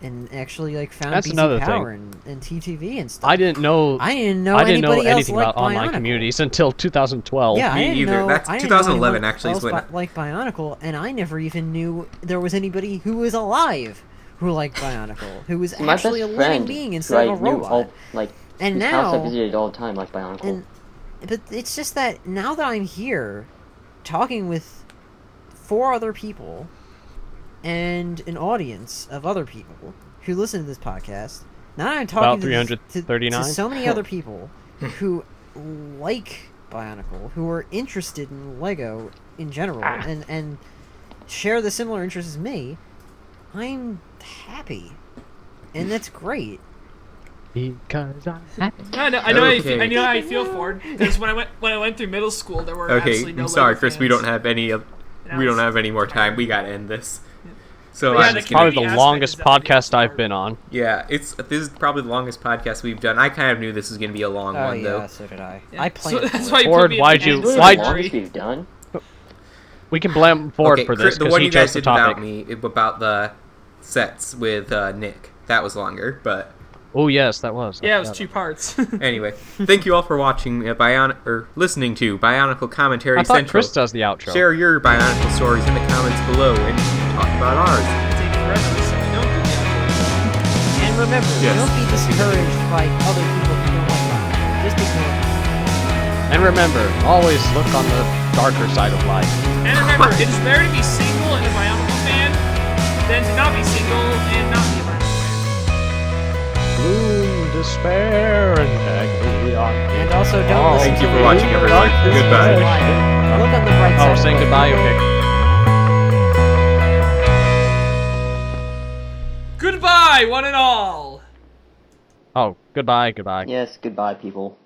D: and actually like found
B: That's
D: BC
B: another
D: Power and TTV and stuff.
B: I didn't know.
D: I didn't know
B: I didn't know
D: anybody else
B: anything
D: liked
B: about online
D: Bionicle.
B: communities until 2012.
D: Yeah, I
C: Me
D: didn't
C: either.
D: know.
C: That's
D: I didn't know
C: 2011
D: anyone
C: actually is
D: else
C: when-
D: liked Bionicle, and I never even knew there was anybody who was alive who liked Bionicle, who was
E: My
D: actually a
E: best
D: living
E: friend,
D: being
E: who
D: instead
E: I
D: of a
E: knew
D: robot.
E: all, like,
D: And
E: whose house I
D: now-
E: visited all the time, like Bionicle.
D: And but it's just that now that I'm here, talking with 4 other people, and an audience of other people who listen to this podcast. Now I'm talking
B: About
D: to
B: 339?
D: so many other people who like Bionicle, who are interested in Lego in general, and share the similar interests as me. I'm happy, and that's great.
B: Because I'm happy.
A: I know how you
C: Okay.
A: I know how you feel for it because when I went through middle school, there were
C: Okay,
A: absolutely no
C: I'm sorry,
A: Lego
C: Chris. We
A: fans.
C: don't have any.
A: And I
C: We don't
A: was-
C: have any more time. We gotta end this. So
A: But yeah,
C: I'm
A: the
C: just
B: Probably
C: gonna,
B: the
A: aspect
B: longest
A: is definitely
B: podcast I've
A: hard.
B: been on.
C: yeah. This is probably the longest podcast we've done. I kind of knew this was gonna be a long
D: Oh
C: one
D: yeah,
C: though.
D: so did I.
A: Yeah.
D: I
A: So
D: planned
A: that's
D: for
A: why
D: it.
A: you
B: Ford,
A: put me at
B: why'd
A: the
B: you-
A: end.
E: Really
B: why'd-
E: the longest we've done.
B: We can blame Ford
C: Okay,
B: for this
C: the
B: because
C: one
B: he
C: you guys
B: chose the
C: did about
B: topic.
C: me about the sets with Nick. That was longer, but
B: Oh yes, that was.
A: Yeah, it was 2 parts.
C: Anyway, thank you all for watching or listening to Bionicle Commentary
B: I thought
C: Central.
B: Chris does the outro.
C: Share your Bionicle stories in the comments below and talk about ours.
A: Take forever, so we don't do that.
D: And remember,
C: Yes.
D: don't be discouraged by other people who don't like Bionicle. Just ignore them.
B: And remember, always look on the darker side of life.
A: And remember, it is better to be single and a Bionicle fan than to not be single and not be a Bionicle fan.
B: Gloom, despair, and agony.
D: And also, don't listen
C: Thank you
D: to
C: for
D: the
C: watching, everyone. Goodbye.
D: Look on the bright side.
B: Oh, saying goodbye, okay.
A: Goodbye, one and all!
B: Oh, goodbye, goodbye.
E: Yes, goodbye, people.